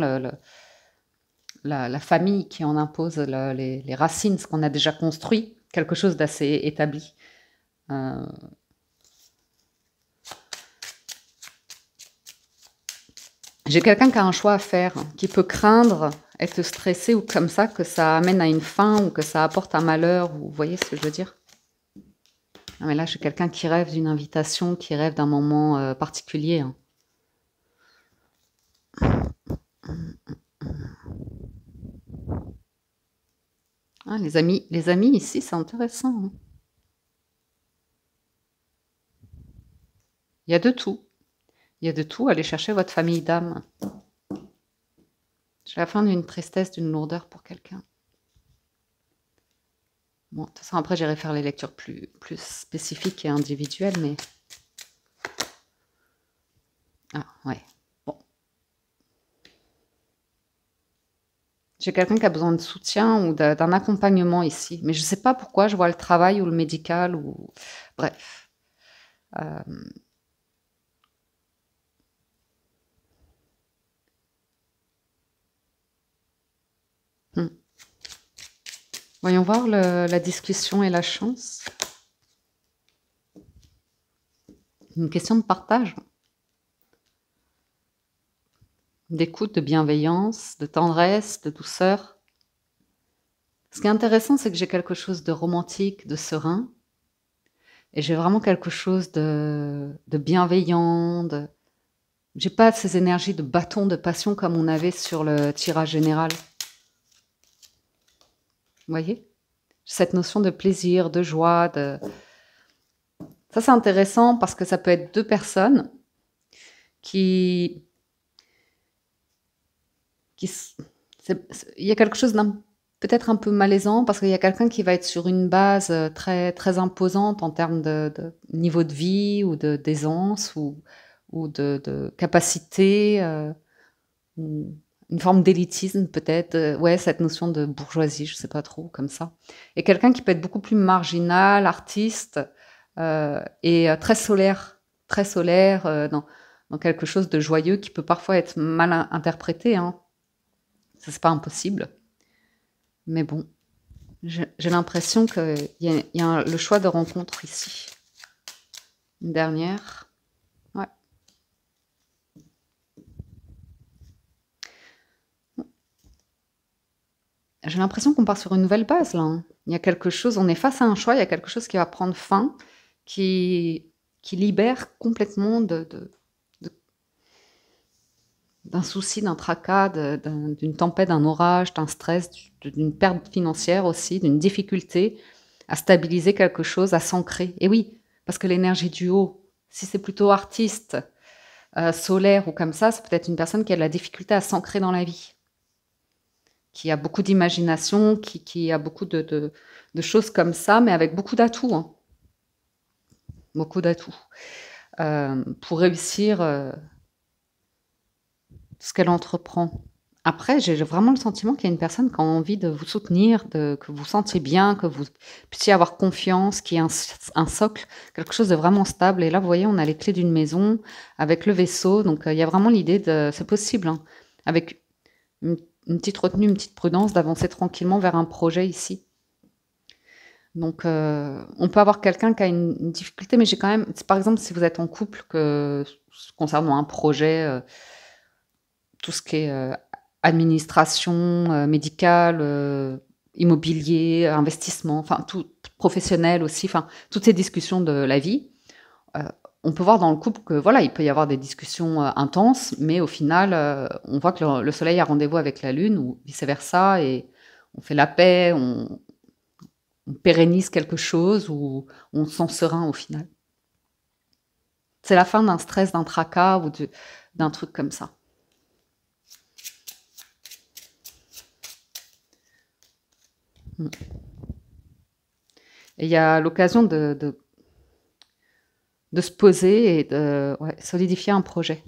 la famille qui en impose les racines, ce qu'on a déjà construit, quelque chose d'assez établi. Euh, j'ai quelqu'un qui a un choix à faire, qui peut craindre être stressé ou comme ça, que ça amène à une fin ou que ça apporte un malheur. Vous voyez ce que je veux dire? Ah, mais là, j'ai quelqu'un qui rêve d'une invitation, qui rêve d'un moment particulier. Hein. Ah, les amis ici, c'est intéressant. Hein. Il y a de tout. Il y a de tout. Allez chercher votre famille d'âme. J'ai la fin d'une tristesse, d'une lourdeur pour quelqu'un. Bon, de toute façon, après, j'irai faire les lectures plus spécifiques et individuelles, mais... Ah, ouais. Bon. J'ai quelqu'un qui a besoin de soutien ou d'un accompagnement ici. Mais je ne sais pas pourquoi je vois le travail ou le médical ou... Bref. Euh, hmm. Voyons voir la discussion et la chance. Une question de partage. D'écoute, de bienveillance, de tendresse, de douceur. Ce qui est intéressant, c'est que j'ai quelque chose de romantique, de serein, et j'ai vraiment quelque chose de bienveillant. J'ai pas ces énergies de bâton de passion comme on avait sur le tirage général. Vous voyez? Cette notion de plaisir, de joie, Ça, c'est intéressant parce que ça peut être deux personnes qui... Il y a quelque chose peut-être un peu malaisant parce qu'il y a quelqu'un qui va être sur une base très, très imposante en termes de niveau de vie ou d'aisance ou de capacité, ou une forme d'élitisme peut-être, ouais, cette notion de bourgeoisie, je sais pas trop, comme ça. Et quelqu'un qui peut être beaucoup plus marginal, artiste, et très solaire, dans quelque chose de joyeux qui peut parfois être mal interprété, hein. Ça, c'est pas impossible. Mais bon, j'ai l'impression qu'il y a le choix de rencontre ici. Une dernière. Ouais. J'ai l'impression qu'on part sur une nouvelle base, là. Hein. Il y a quelque chose, on est face à un choix, il y a quelque chose qui va prendre fin, qui libère complètement d'un souci, d'un tracas, d'une tempête, d'un orage, d'un stress, d'une perte financière aussi, d'une difficulté à stabiliser quelque chose, à s'ancrer. Et oui, parce que l'énergie du haut, si c'est plutôt artiste, solaire ou comme ça, c'est peut-être une personne qui a de la difficulté à s'ancrer dans la vie, qui a beaucoup d'imagination, qui a beaucoup de choses comme ça, mais avec beaucoup d'atouts. Hein. Beaucoup d'atouts. Pour réussir ce qu'elle entreprend. Après, j'ai vraiment le sentiment qu'il y a une personne qui a envie de vous soutenir, que vous sentiez bien, que vous puissiez avoir confiance, qu'il y ait un socle, quelque chose de vraiment stable. Et là, vous voyez, on a les clés d'une maison avec le vaisseau. Donc, il y a vraiment l'idée de... C'est possible, hein, avec une petite retenue, une petite prudence, d'avancer tranquillement vers un projet ici. Donc, on peut avoir quelqu'un qui a une difficulté, mais j'ai quand même... Par exemple, si vous êtes en couple, concernant un projet... tout ce qui est administration, médicale, immobilier, investissement, enfin tout professionnel aussi, enfin toutes ces discussions de la vie. Euh, on peut voir dans le couple que voilà, il peut y avoir des discussions intenses, mais au final, on voit que le soleil a rendez-vous avec la lune ou vice versa, et on fait la paix, on pérennise quelque chose ou on se sent serein au final. C'est la fin d'un stress, d'un tracas ou d'un truc comme ça. Et il y a l'occasion de se poser et de solidifier un projet.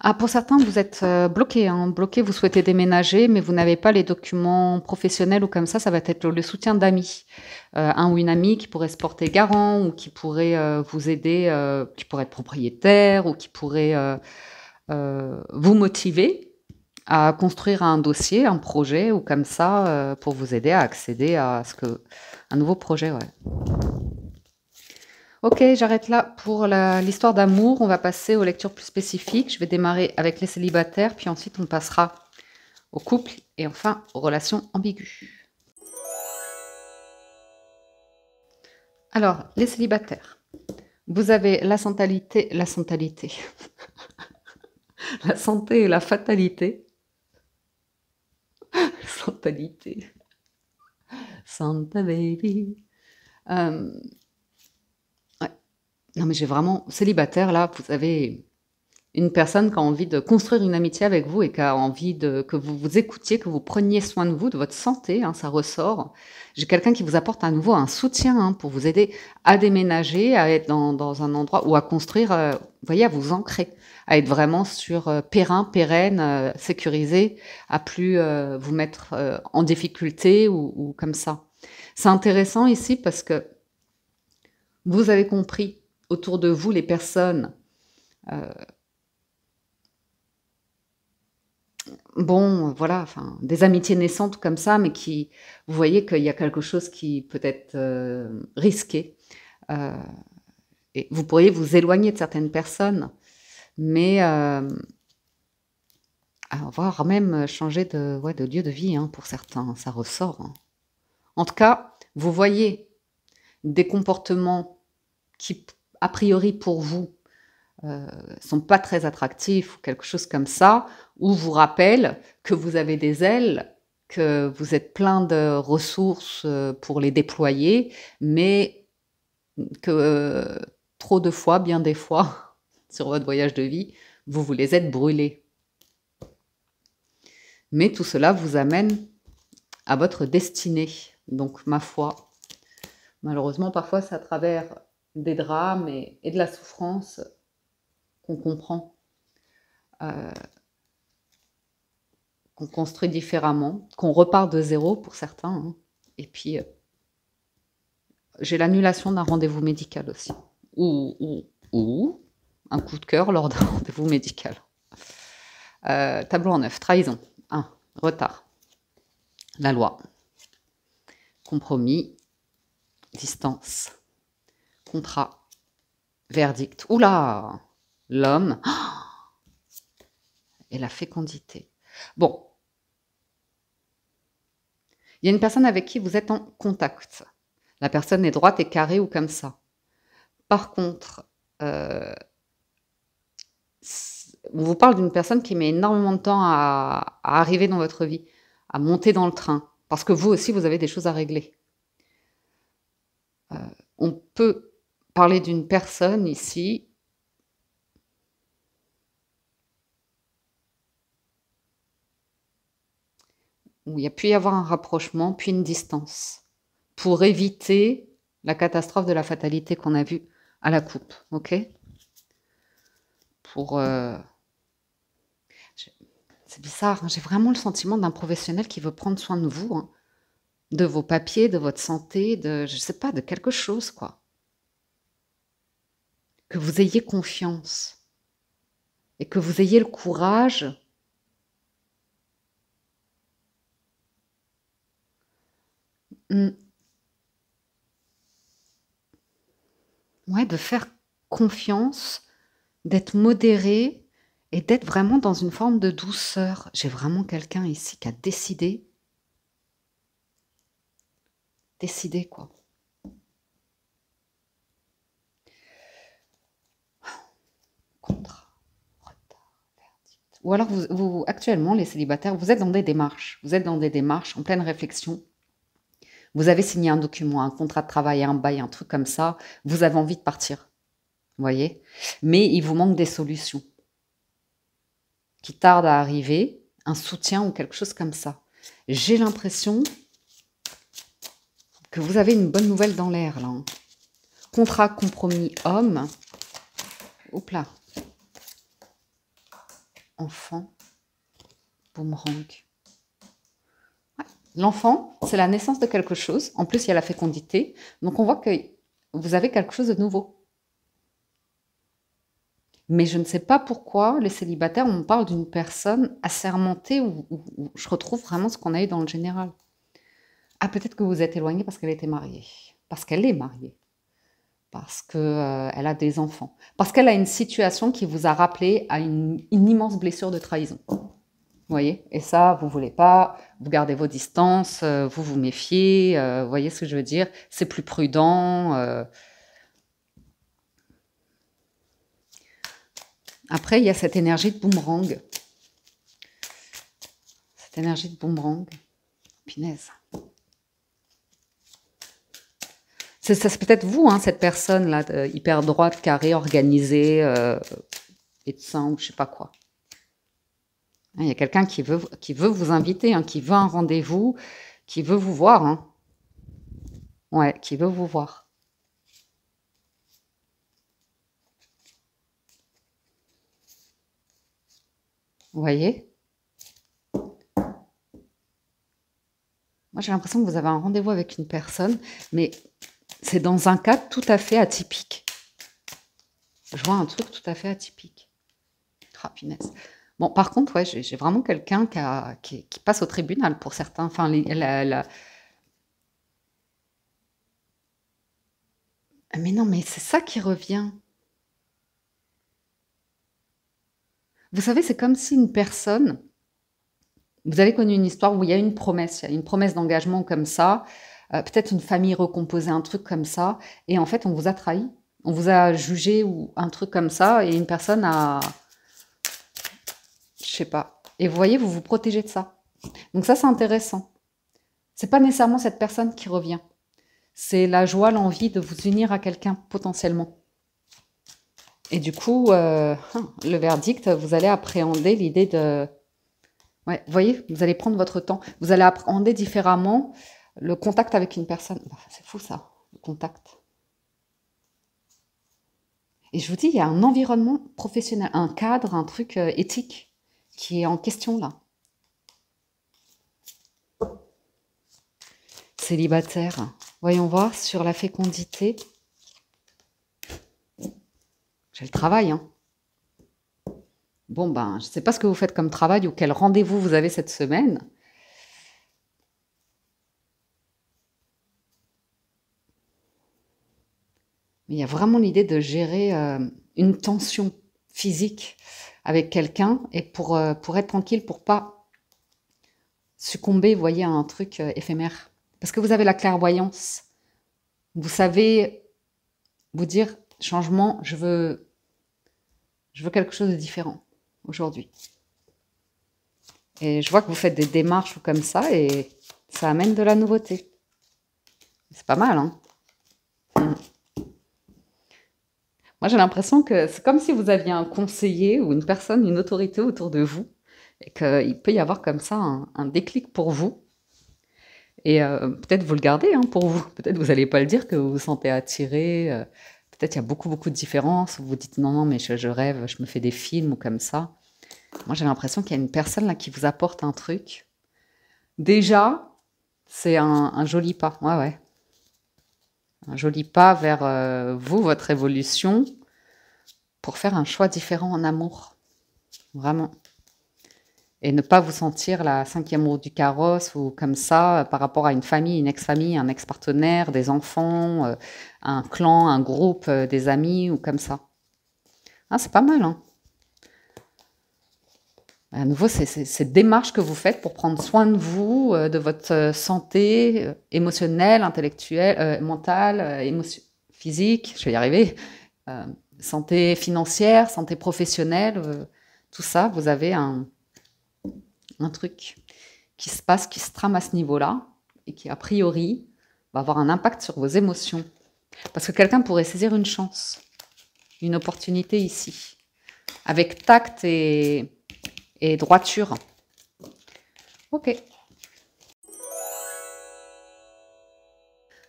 Ah, pour certains, vous êtes bloqué, hein, bloqué, vous souhaitez déménager, mais vous n'avez pas les documents professionnels ou comme ça va être le soutien d'amis. Un ou une amie qui pourrait se porter garant ou qui pourrait vous aider, qui pourrait être propriétaire ou qui pourrait vous motiver à construire un dossier, un projet ou comme ça pour vous aider à accéder à un nouveau projet. Ouais. Ok, j'arrête là pour l'histoire d'amour. On va passer aux lectures plus spécifiques. Je vais démarrer avec les célibataires, puis ensuite on passera au couple et enfin aux relations ambiguës. Alors, les célibataires. Vous avez la santalité, la santé et la fatalité. Santalité. Santa baby. Ouais. Non mais j'ai vraiment... Célibataire, là, vous avez une personne qui a envie de construire une amitié avec vous et qui a envie que vous vous écoutiez, que vous preniez soin de vous, de votre santé, hein, ça ressort. J'ai quelqu'un qui vous apporte à nouveau un soutien hein, pour vous aider à déménager, à être dans un endroit ou à construire, vous voyez, à vous ancrer, à être vraiment sur pérenne, sécurisé, à plus vous mettre en difficulté ou comme ça. C'est intéressant ici parce que vous avez compris autour de vous les personnes bon, voilà, enfin, des amitiés naissantes comme ça, mais vous voyez qu'il y a quelque chose qui peut être risqué. Euh, et vous pourriez vous éloigner de certaines personnes, mais voire même changer de lieu de vie hein, pour certains, ça ressort. Hein. En tout cas, vous voyez des comportements qui, a priori pour vous, sont pas très attractifs ou quelque chose comme ça, ou vous rappellent que vous avez des ailes, que vous êtes plein de ressources pour les déployer, mais que trop de fois, bien des fois, sur votre voyage de vie, vous vous les êtes brûlés. Mais tout cela vous amène à votre destinée. Donc, ma foi, malheureusement, parfois, c'est à travers des drames et de la souffrance qu'on comprend, qu'on construit différemment, qu'on repart de zéro pour certains. Hein. Et puis, j'ai l'annulation d'un rendez-vous médical aussi. Ou un coup de cœur lors d'un rendez-vous médical. Tableau en 9, trahison. 1. Retard. La loi. Compromis. Distance. Contrat. Verdict. Oula! L'homme. Et la fécondité. Bon. Il y a une personne avec qui vous êtes en contact. La personne est droite et carrée ou comme ça. Par contre, on vous parle d'une personne qui met énormément de temps à arriver dans votre vie, à monter dans le train, parce que vous aussi, vous avez des choses à régler. On peut parler d'une personne ici où il y a pu y avoir un rapprochement, puis une distance, pour éviter la catastrophe de la fatalité qu'on a vue à la coupe, ok? C'est bizarre, hein, j'ai vraiment le sentiment d'un professionnel qui veut prendre soin de vous, hein, de vos papiers, de votre santé, je sais pas, de quelque chose, quoi. Que vous ayez confiance et que vous ayez le courage ouais, de faire confiance, d'être modéré et d'être vraiment dans une forme de douceur. J'ai vraiment quelqu'un ici qui a décidé quoi. Contrat, retard, verdict. Ou alors vous actuellement, les célibataires, vous êtes dans des démarches. Vous êtes dans des démarches en pleine réflexion. Vous avez signé un document, un contrat de travail, un bail, un truc comme ça. Vous avez envie de partir. Vous voyez? Mais il vous manque des solutions qui tardent à arriver, un soutien ou quelque chose comme ça. J'ai l'impression que vous avez une bonne nouvelle dans l'air, là. Hein. Contrat, compromis, homme. Oups là. Enfant, boomerang. Ouais. L'enfant, c'est la naissance de quelque chose. En plus, il y a la fécondité. Donc, on voit que vous avez quelque chose de nouveau. Mais je ne sais pas pourquoi les célibataires, on parle d'une personne assermentée où je retrouve vraiment ce qu'on a eu dans le général. Ah, peut-être que vous êtes éloigné parce qu'elle était mariée. Parce qu'elle est mariée. Parce qu'elle a des enfants. Parce qu'elle a une situation qui vous a rappelé à une immense blessure de trahison. Vous voyez? Et ça, vous ne voulez pas. Vous gardez vos distances, vous vous méfiez. Vous voyez ce que je veux dire? C'est plus prudent. Après, il y a cette énergie de boomerang. Cette énergie de boomerang. Punaise. C'est peut-être vous, hein, cette personne-là, hyper droite, carrée, organisée, médecin ou je sais pas quoi. Il y a quelqu'un qui veut vous inviter, hein, qui veut un rendez-vous, qui veut vous voir. Hein. Ouais, qui veut vous voir. Vous voyez? Moi, j'ai l'impression que vous avez un rendez-vous avec une personne, mais c'est dans un cadre tout à fait atypique. Je vois un truc tout à fait atypique. Ah, punaise. Bon, par contre, ouais, j'ai vraiment quelqu'un qui passe au tribunal pour certains. Enfin, mais non, mais c'est ça qui revient. Vous savez, c'est comme si une personne, vous avez connu une histoire où il y a une promesse d'engagement comme ça, peut-être une famille recomposée, un truc comme ça, et en fait, on vous a trahi, on vous a jugé ou un truc comme ça, et une personne a, je sais pas. Et vous voyez, vous vous protégez de ça. Donc ça, c'est intéressant. C'est pas nécessairement cette personne qui revient. C'est la joie, l'envie de vous unir à quelqu'un potentiellement. Et du coup, le verdict, vous allez appréhender l'idée de... Ouais, vous voyez, vous allez prendre votre temps. Vous allez appréhender différemment le contact avec une personne. C'est fou ça, le contact. Et je vous dis, il y a un environnement professionnel, un cadre, un truc éthique qui est en question là. Célibataire. Voyons voir sur la fécondité. J'ai le travail, hein. Bon, ben, je ne sais pas ce que vous faites comme travail ou quel rendez-vous vous avez cette semaine. Mais il y a vraiment l'idée de gérer une tension physique avec quelqu'un et pour être tranquille, pour pas succomber, vous voyez, à un truc éphémère. Parce que vous avez la clairvoyance. Vous savez vous dire, changement, je veux quelque chose de différent aujourd'hui. Et je vois que vous faites des démarches comme ça et ça amène de la nouveauté. C'est pas mal, hein? Moi, j'ai l'impression que c'est comme si vous aviez un conseiller ou une personne, une autorité autour de vous et qu'il peut y avoir comme ça un déclic pour vous. Et peut-être vous le gardez hein, pour vous. Peut-être vous n'allez pas le dire que vous vous sentez attiré. Peut-être il y a beaucoup, beaucoup de différences. Vous vous dites non, non, mais je rêve, je me fais des films ou comme ça. Moi, j'ai l'impression qu'il y a une personne là qui vous apporte un truc. Déjà, c'est un joli pas. Ouais, ouais. Un joli pas vers vous, votre évolution, pour faire un choix différent en amour. Vraiment. Et ne pas vous sentir la cinquième roue du carrosse ou comme ça par rapport à une famille, un ex-partenaire, des enfants, un clan, un groupe, des amis ou comme ça. Ah, c'est pas mal, hein. À nouveau, c'est cette démarche que vous faites pour prendre soin de vous, de votre santé émotionnelle, intellectuelle, mentale, physique, je vais y arriver, euh, santé financière, santé professionnelle, tout ça, vous avez un truc qui se passe, qui se trame à ce niveau-là et qui, a priori, va avoir un impact sur vos émotions. Parce que quelqu'un pourrait saisir une chance, une opportunité ici, avec tact et droiture. Ok.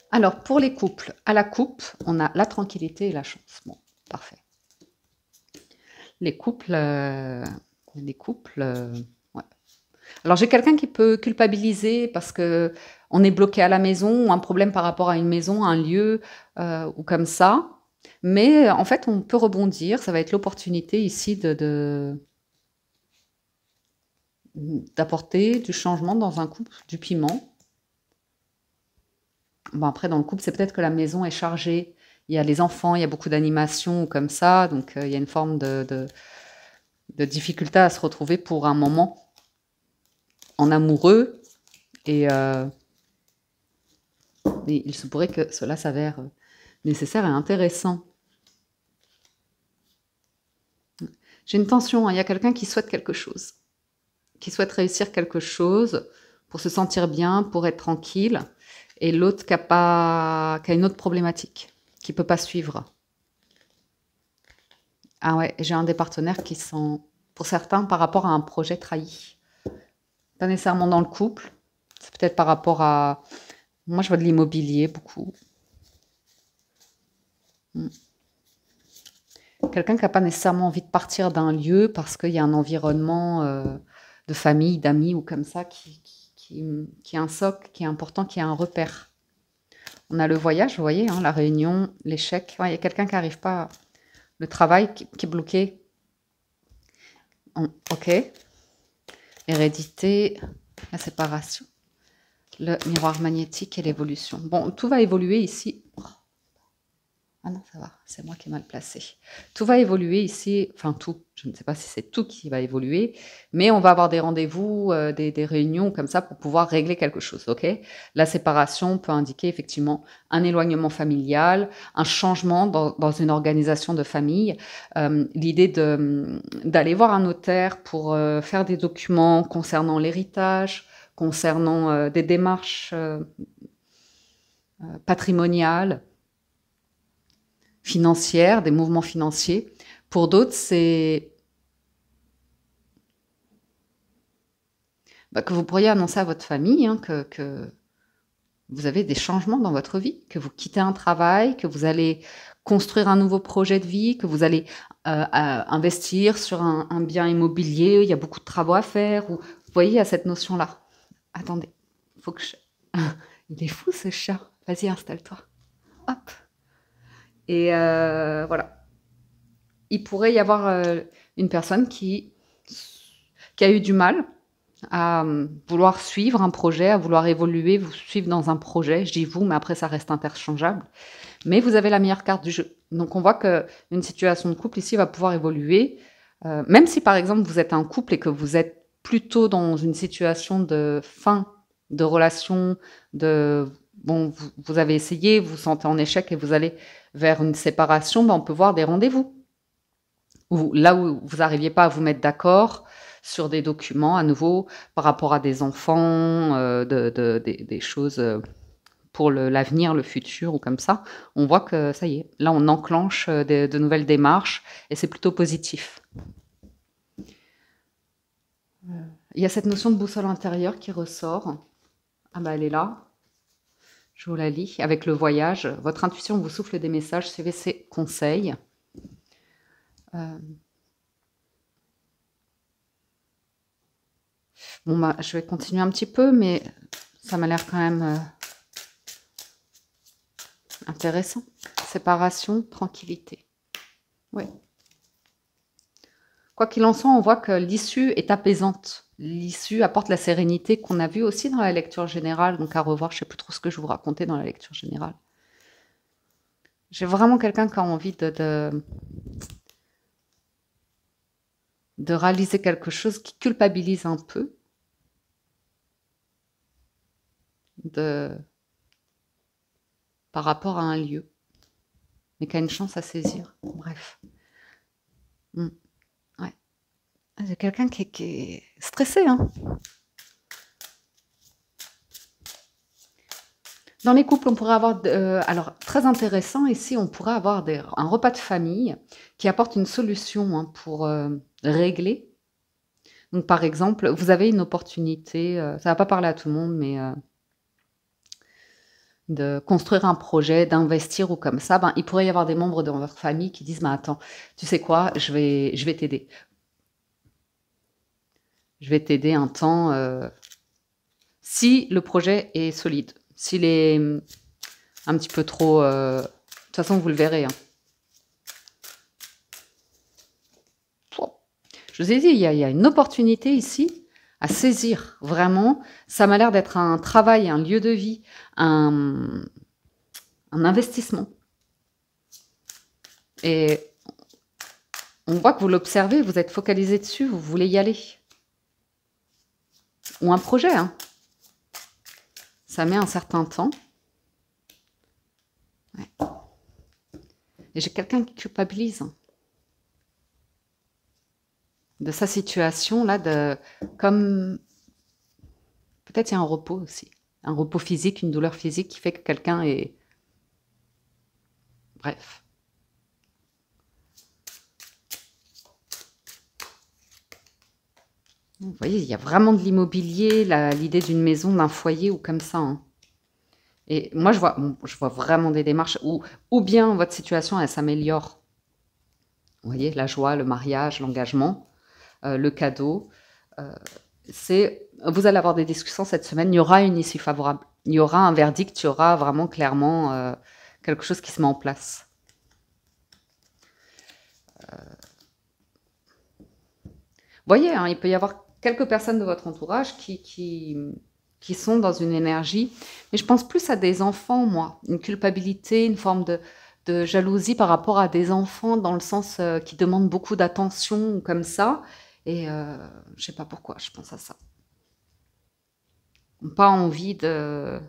Alors, pour les couples, à la coupe, on a la tranquillité et la chance. Bon, parfait. Les couples, des couples. Ouais. Alors, j'ai quelqu'un qui peut culpabiliser parce que on est bloqué à la maison ou un problème par rapport à une maison, un lieu ou comme ça. Mais en fait, on peut rebondir. Ça va être l'opportunité ici d'apporter du changement dans un couple, du piment. Bon, après, dans le couple, c'est peut-être que la maison est chargée. Il y a les enfants, il y a beaucoup d'animations comme ça. Donc, il y a une forme de difficulté à se retrouver pour un moment en amoureux. Et il se pourrait que cela s'avère nécessaire et intéressant. J'ai une tension, hein. Il y a quelqu'un qui souhaite quelque chose, qui souhaite réussir quelque chose pour se sentir bien, pour être tranquille, et l'autre qui a une autre problématique, qui ne peut pas suivre. Ah ouais, j'ai un des partenaires qui sont, pour certains, par rapport à un projet trahi. Pas nécessairement dans le couple, c'est peut-être par rapport à... Moi, je vois de l'immobilier, beaucoup. Quelqu'un qui n'a pas nécessairement envie de partir d'un lieu parce qu'il y a un environnement de famille, d'amis ou comme ça qui est un socle, qui est important, qui est un repère. On a le voyage, vous voyez, hein, la réunion, l'échec. Ouais, il y a quelqu'un qui n'arrive pas... Le travail qui est bloqué. Ok. L'hérédité, la séparation, le miroir magnétique et l'évolution. Bon, tout va évoluer ici. Ah non, ça va, c'est moi qui ai mal placé. Tout va évoluer ici, enfin tout, je ne sais pas si c'est tout qui va évoluer, mais on va avoir des rendez-vous, des réunions comme ça pour pouvoir régler quelque chose, ok? La séparation peut indiquer effectivement un éloignement familial, un changement dans une organisation de famille, l'idée d'aller voir un notaire pour faire des documents concernant l'héritage, concernant des démarches patrimoniales, financières, des mouvements financiers. Pour d'autres, c'est que vous pourriez annoncer à votre famille hein, que vous avez des changements dans votre vie, que vous quittez un travail, que vous allez construire un nouveau projet de vie, que vous allez investir sur un bien immobilier, il y a beaucoup de travaux à faire. Ou, vous voyez, il y a cette notion-là. Attendez, faut que je... Il est fou ce chat. Vas-y, installe-toi. Hop. Et voilà. Il pourrait y avoir une personne qui a eu du mal à vouloir suivre un projet, à vouloir évoluer, vous suivre dans un projet. Je dis vous, mais après ça reste interchangeable. Mais vous avez la meilleure carte du jeu. Donc on voit qu'une situation de couple ici va pouvoir évoluer. Même si par exemple vous êtes un couple et que vous êtes plutôt dans une situation de fin de relation, bon, vous avez essayé, vous vous sentez en échec et vous allez vers une séparation, ben on peut voir des rendez-vous. Ou là où vous n'arriviez pas à vous mettre d'accord sur des documents, à nouveau, par rapport à des enfants, des choses pour l'avenir, le futur ou comme ça, on voit que ça y est, là on enclenche de nouvelles démarches et c'est plutôt positif. Il y a cette notion de boussole intérieure qui ressort. Ah bah elle est là. Je vous la lis. Avec le voyage, votre intuition vous souffle des messages, suivez ses conseils. Bon bah, je vais continuer un petit peu, mais ça m'a l'air quand même intéressant. Séparation, tranquillité. Oui. Quoi qu'il en soit, on voit que l'issue est apaisante. L'issue apporte la sérénité qu'on a vue aussi dans la lecture générale. Donc à revoir, je ne sais plus trop ce que je vous racontais dans la lecture générale. J'ai vraiment quelqu'un qui a envie de réaliser quelque chose qui culpabilise un peu. Par rapport à un lieu. Mais qui a une chance à saisir. Bref. Ouais. J'ai quelqu'un qui est stressé, hein. Dans les couples, on pourrait avoir, alors très intéressant ici, on pourrait avoir un repas de famille qui apporte une solution hein, pour régler. Donc par exemple, vous avez une opportunité, ça ne va pas parler à tout le monde, mais de construire un projet, d'investir ou comme ça, ben, il pourrait y avoir des membres de votre famille qui disent « Mais attends, tu sais quoi, je vais t'aider. je vais t'aider un temps si le projet est solide. S'il est un petit peu trop... de toute façon, vous le verrez. Hein. Je vous ai dit, il y a une opportunité ici à saisir. Vraiment, ça m'a l'air d'être un travail, un lieu de vie, un investissement. Et on voit que vous l'observez, vous êtes focalisé dessus, vous voulez y aller. Ou un projet. Hein. Ça met un certain temps. Ouais. Et j'ai quelqu'un qui culpabilise. De sa situation, là, comme peut-être il y a un repos aussi. Un repos physique, une douleur physique qui fait que quelqu'un est... Bref. Vous voyez, il y a vraiment de l'immobilier, l'idée d'une maison, d'un foyer ou comme ça. Hein. Et moi, je vois vraiment des démarches ou bien votre situation, elle s'améliore. Vous voyez, la joie, le mariage, l'engagement, le cadeau. Vous allez avoir des discussions cette semaine, il y aura une issue favorable. Il y aura un verdict, il y aura vraiment clairement quelque chose qui se met en place. Vous voyez, hein, il peut y avoir quelques personnes de votre entourage qui sont dans une énergie, mais je pense plus à des enfants, moi. Une culpabilité, une forme de jalousie par rapport à des enfants, dans le sens qui demandent beaucoup d'attention, comme ça. Et je ne sais pas pourquoi, je pense à ça. Pas envie de...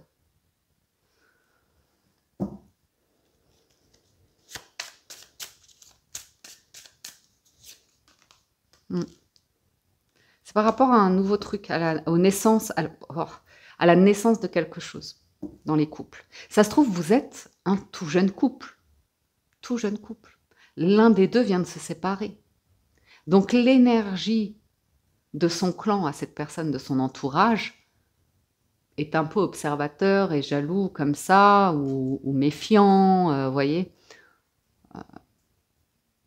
C'est par rapport à un nouveau truc, à la naissance de quelque chose dans les couples. Ça se trouve, vous êtes un tout jeune couple. Tout jeune couple. L'un des deux vient de se séparer. Donc l'énergie de son clan à cette personne, de son entourage, est un peu observateur et jaloux comme ça, ou méfiant, vous voyez.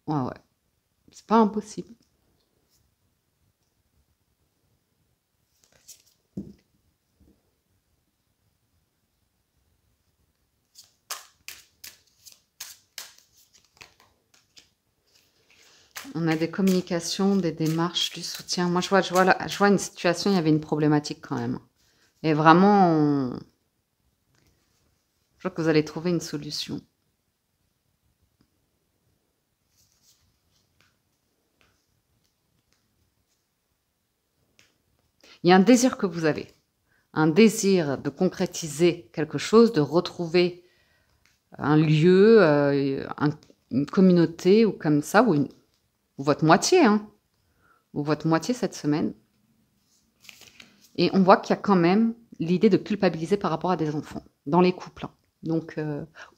Ouais. C'est pas impossible. On a des communications, des démarches, du soutien. Moi, je vois une situation, il y avait une problématique quand même. Et vraiment, je vois que vous allez trouver une solution. Il y a un désir que vous avez. Un désir de concrétiser quelque chose, de retrouver un lieu, une communauté ou comme ça, ou votre moitié, hein, ou votre moitié cette semaine. Et on voit qu'il y a quand même l'idée de culpabiliser par rapport à des enfants, dans les couples. Hein. Donc,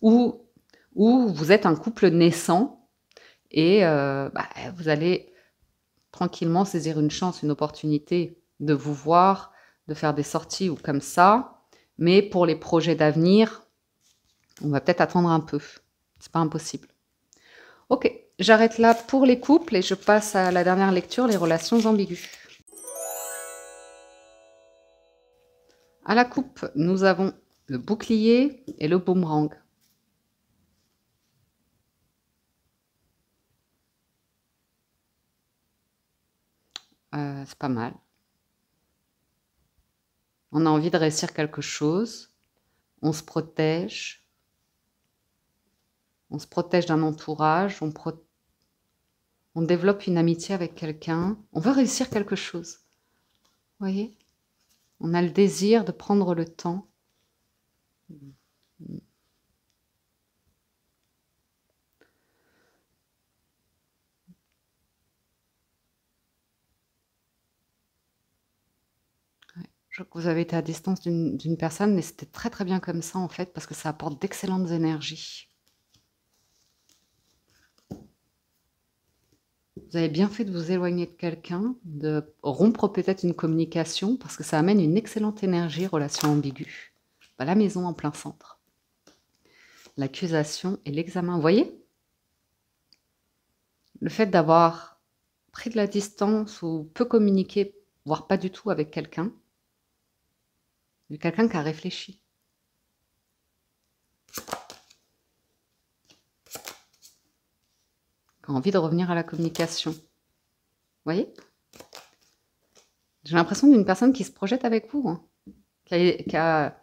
où vous êtes un couple naissant et vous allez tranquillement saisir une chance, une opportunité de vous voir, de faire des sorties ou comme ça. Mais pour les projets d'avenir, on va peut-être attendre un peu. C'est pas impossible. Ok, j'arrête là pour les couples et je passe à la dernière lecture, les relations ambiguës. À la coupe, nous avons le bouclier et le boomerang. C'est pas mal. On a envie de réussir quelque chose. On se protège. On se protège d'un entourage. On développe une amitié avec quelqu'un. On veut réussir quelque chose. Vous voyez ? On a le désir de prendre le temps. Je crois que vous avez été à distance d'une personne, mais c'était très très bien comme ça en fait, parce que ça apporte d'excellentes énergies. Vous avez bien fait de vous éloigner de quelqu'un, de rompre peut-être une communication, parce que ça amène une excellente énergie, relation ambiguë. La maison en plein centre. L'accusation et l'examen. Vous voyez ? Le fait d'avoir pris de la distance ou peu communiqué voire pas du tout avec quelqu'un, mais quelqu'un qui a réfléchi. Qui a envie de revenir à la communication. Vous voyez? J'ai l'impression d'une personne qui se projette avec vous, hein, qui a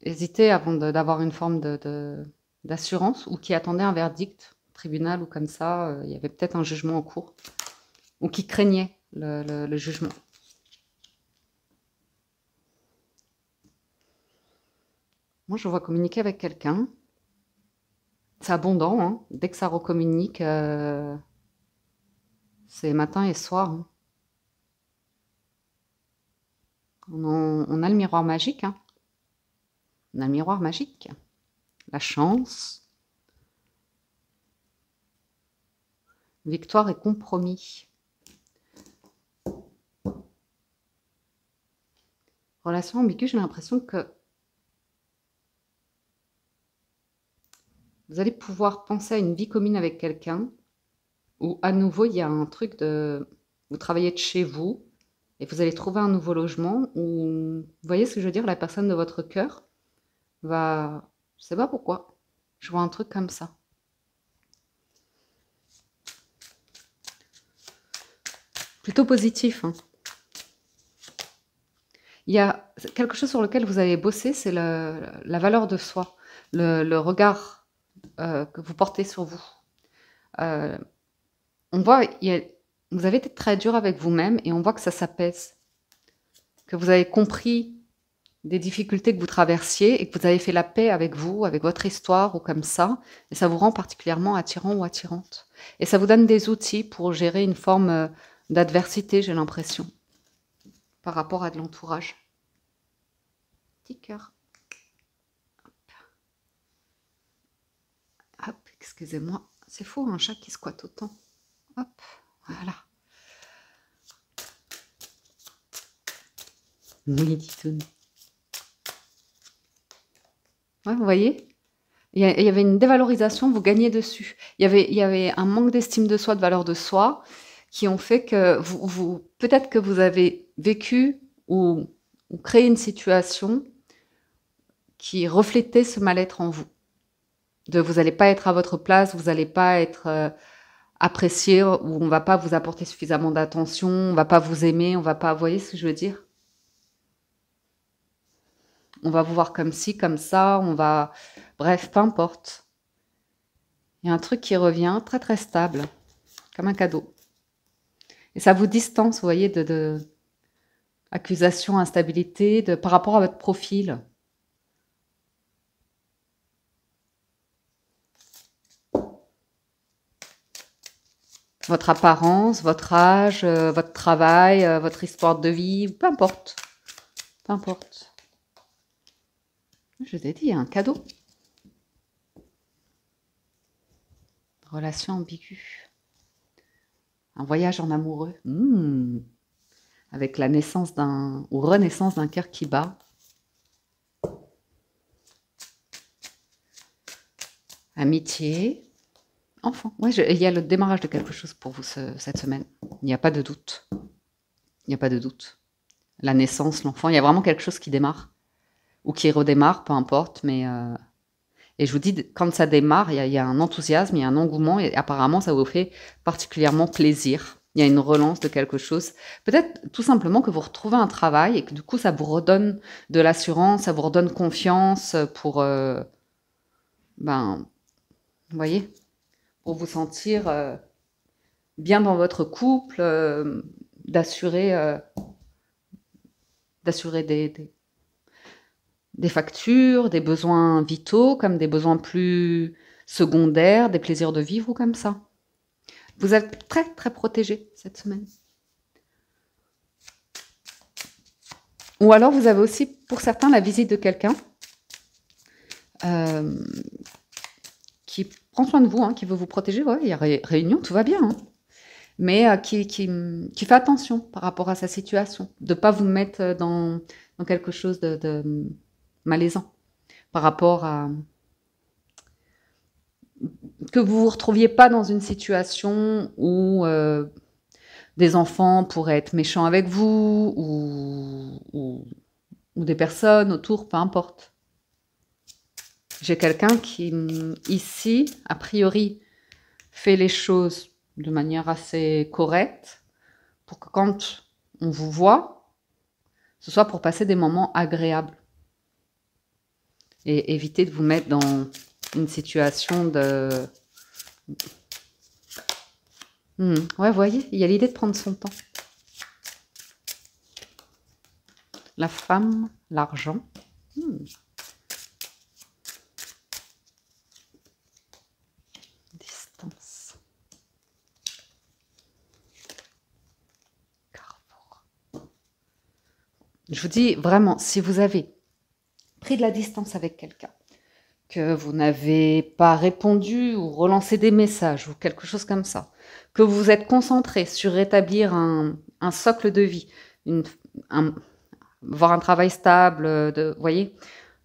hésité avant d'avoir une forme d'assurance ou qui attendait un verdict, tribunal ou comme ça, il y avait peut-être un jugement en cours, ou qui craignait le jugement. Moi, je vois communiquer avec quelqu'un. C'est abondant, hein. Dès que ça recommunique, c'est matin et soir, hein. On a le miroir magique, hein. On a le miroir magique. La chance. Victoire et compromis. Relation ambiguë, j'ai l'impression que vous allez pouvoir penser à une vie commune avec quelqu'un où à nouveau il y a un truc de... Vous travaillez de chez vous et vous allez trouver un nouveau logement où, vous voyez ce que je veux dire, la personne de votre cœur va... Je sais pas pourquoi. Je vois un truc comme ça. Plutôt positif, hein. Il y a quelque chose sur lequel vous avez bossé, c'est la valeur de soi, le regard que vous portez sur vous. On voit, vous avez été très dur avec vous-même et on voit que ça s'apaise. Que vous avez compris des difficultés que vous traversiez et que vous avez fait la paix avec vous, avec votre histoire ou comme ça. Et ça vous rend particulièrement attirant ou attirante. Et ça vous donne des outils pour gérer une forme d'adversité, j'ai l'impression, par rapport à de l'entourage. Petit cœur. Hop, excusez-moi. C'est fou, un chat qui squatte autant. Hop, voilà. Oui, Titoune. Ouais, vous voyez, il y avait une dévalorisation, vous gagnez dessus. Il y avait un manque d'estime de soi, de valeur de soi, qui ont fait que peut-être que vous avez vécu ou créé une situation qui reflétait ce mal-être en vous. Vous n'allez pas être à votre place, vous n'allez pas être apprécié, ou on ne va pas vous apporter suffisamment d'attention, on ne va pas vous aimer, on va pas... Vous voyez ce que je veux dire? On va vous voir comme ci, comme ça, on va... Bref, peu importe. Il y a un truc qui revient très très stable, comme un cadeau. Et ça vous distance, vous voyez, de accusation, instabilité, par rapport à votre profil. Votre apparence, votre âge, votre travail, votre histoire de vie, peu importe. Peu importe. Je t'ai dit, il y a un cadeau. Relation ambiguë. Un voyage en amoureux. Avec la naissance ou renaissance d'un cœur qui bat. Amitié. Enfant. Ouais, il y a le démarrage de quelque chose pour vous cette semaine. Il n'y a pas de doute. Il n'y a pas de doute. La naissance, l'enfant, il y a vraiment quelque chose qui démarre. Ou qui redémarre, peu importe. Mais et je vous dis, quand ça démarre, il y a un enthousiasme, il y a un engouement. Et apparemment, ça vous fait particulièrement plaisir. Il y a une relance de quelque chose. Peut-être tout simplement que vous retrouvez un travail et que du coup, ça vous redonne de l'assurance, ça vous redonne confiance pour... vous voyez, pour vous sentir bien dans votre couple, d'assurer des factures, des besoins vitaux, comme des besoins plus secondaires, des plaisirs de vivre ou comme ça. Vous êtes très, très protégé cette semaine. Ou alors, vous avez aussi, pour certains, la visite de quelqu'un qui prend soin de vous, hein, qui veut vous protéger. Ouais, il y a réunion, tout va bien. Hein. Mais qui fait attention par rapport à sa situation, de ne pas vous mettre dans quelque chose de malaisant par rapport à... Que vous ne vous retrouviez pas dans une situation où des enfants pourraient être méchants avec vous ou des personnes autour, peu importe. J'ai quelqu'un qui, ici, a priori, fait les choses de manière assez correcte pour que quand on vous voit, ce soit pour passer des moments agréables et éviter de vous mettre dans une situation de... Ouais, vous voyez, il y a l'idée de prendre son temps. La femme, l'argent. Distance. Carrefour. Je vous dis vraiment, si vous avez pris de la distance avec quelqu'un, que vous n'avez pas répondu ou relancé des messages ou quelque chose comme ça, que vous vous êtes concentré sur rétablir un socle de vie, avoir un travail stable, vous voyez,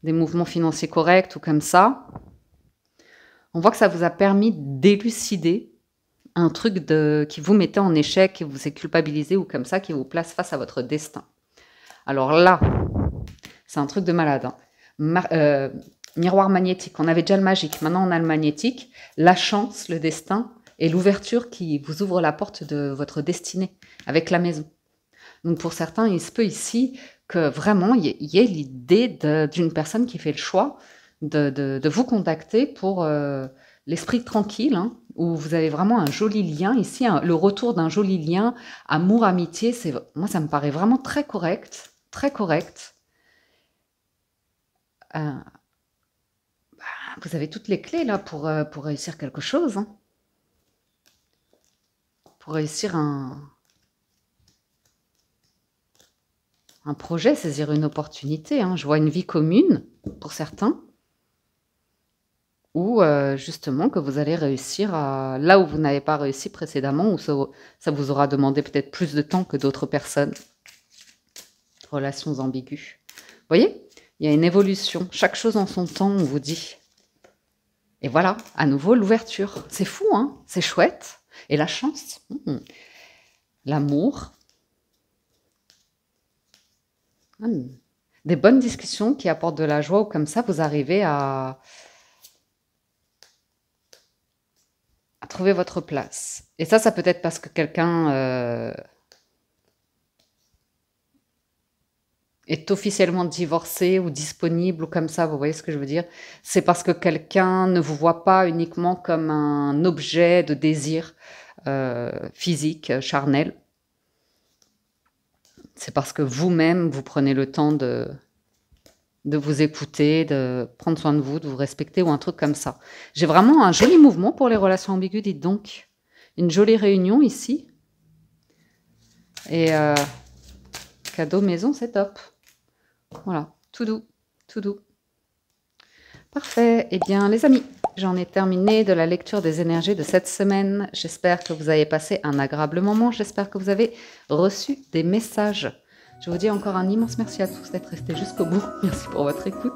des mouvements financiers corrects ou comme ça, on voit que ça vous a permis d'élucider un truc qui vous mettait en échec, qui vous est culpabilisé ou comme ça, qui vous place face à votre destin. Alors là, c'est un truc de malade. Hein. Miroir magnétique, on avait déjà le magique, maintenant on a le magnétique, la chance, le destin et l'ouverture qui vous ouvre la porte de votre destinée avec la maison. Donc pour certains, il se peut ici que vraiment il y ait l'idée d'une personne qui fait le choix de vous contacter pour l'esprit tranquille, hein, où vous avez vraiment un joli lien ici, le retour d'un joli lien, amour, amitié, moi ça me paraît vraiment très correct, très correct. Vous avez toutes les clés là pour réussir quelque chose, hein. Pour réussir un projet, saisir une opportunité. Hein. Je vois une vie commune pour certains, ou justement que vous allez réussir là où vous n'avez pas réussi précédemment, où ça vous aura demandé peut-être plus de temps que d'autres personnes. Relations ambiguës. Vous voyez, il y a une évolution. Chaque chose en son temps, on vous dit. Et voilà, à nouveau, l'ouverture. C'est fou, hein, c'est chouette. Et la chance, l'amour. Des bonnes discussions qui apportent de la joie, ou comme ça, vous arrivez à trouver votre place. Et ça peut être parce que quelqu'un est officiellement divorcé ou disponible ou comme ça, vous voyez ce que je veux dire? C'est parce que quelqu'un ne vous voit pas uniquement comme un objet de désir physique, charnel. C'est parce que vous-même, vous prenez le temps de vous écouter, de prendre soin de vous respecter ou un truc comme ça. J'ai vraiment un joli mouvement pour les relations ambiguës, dites donc. Une jolie réunion ici. Et cadeau maison, c'est top. Voilà, tout doux, tout doux. Parfait. Eh bien, les amis, j'en ai terminé de la lecture des énergies de cette semaine. J'espère que vous avez passé un agréable moment. J'espère que vous avez reçu des messages. Je vous dis encore un immense merci à tous d'être restés jusqu'au bout. Merci pour votre écoute.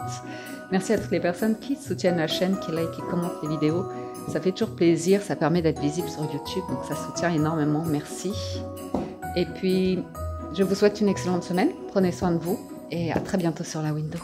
Merci à toutes les personnes qui soutiennent la chaîne, qui like, qui commentent les vidéos. Ça fait toujours plaisir, ça permet d'être visible sur YouTube, donc ça soutient énormément. Merci. Et puis, je vous souhaite une excellente semaine. Prenez soin de vous et à très bientôt sur la window.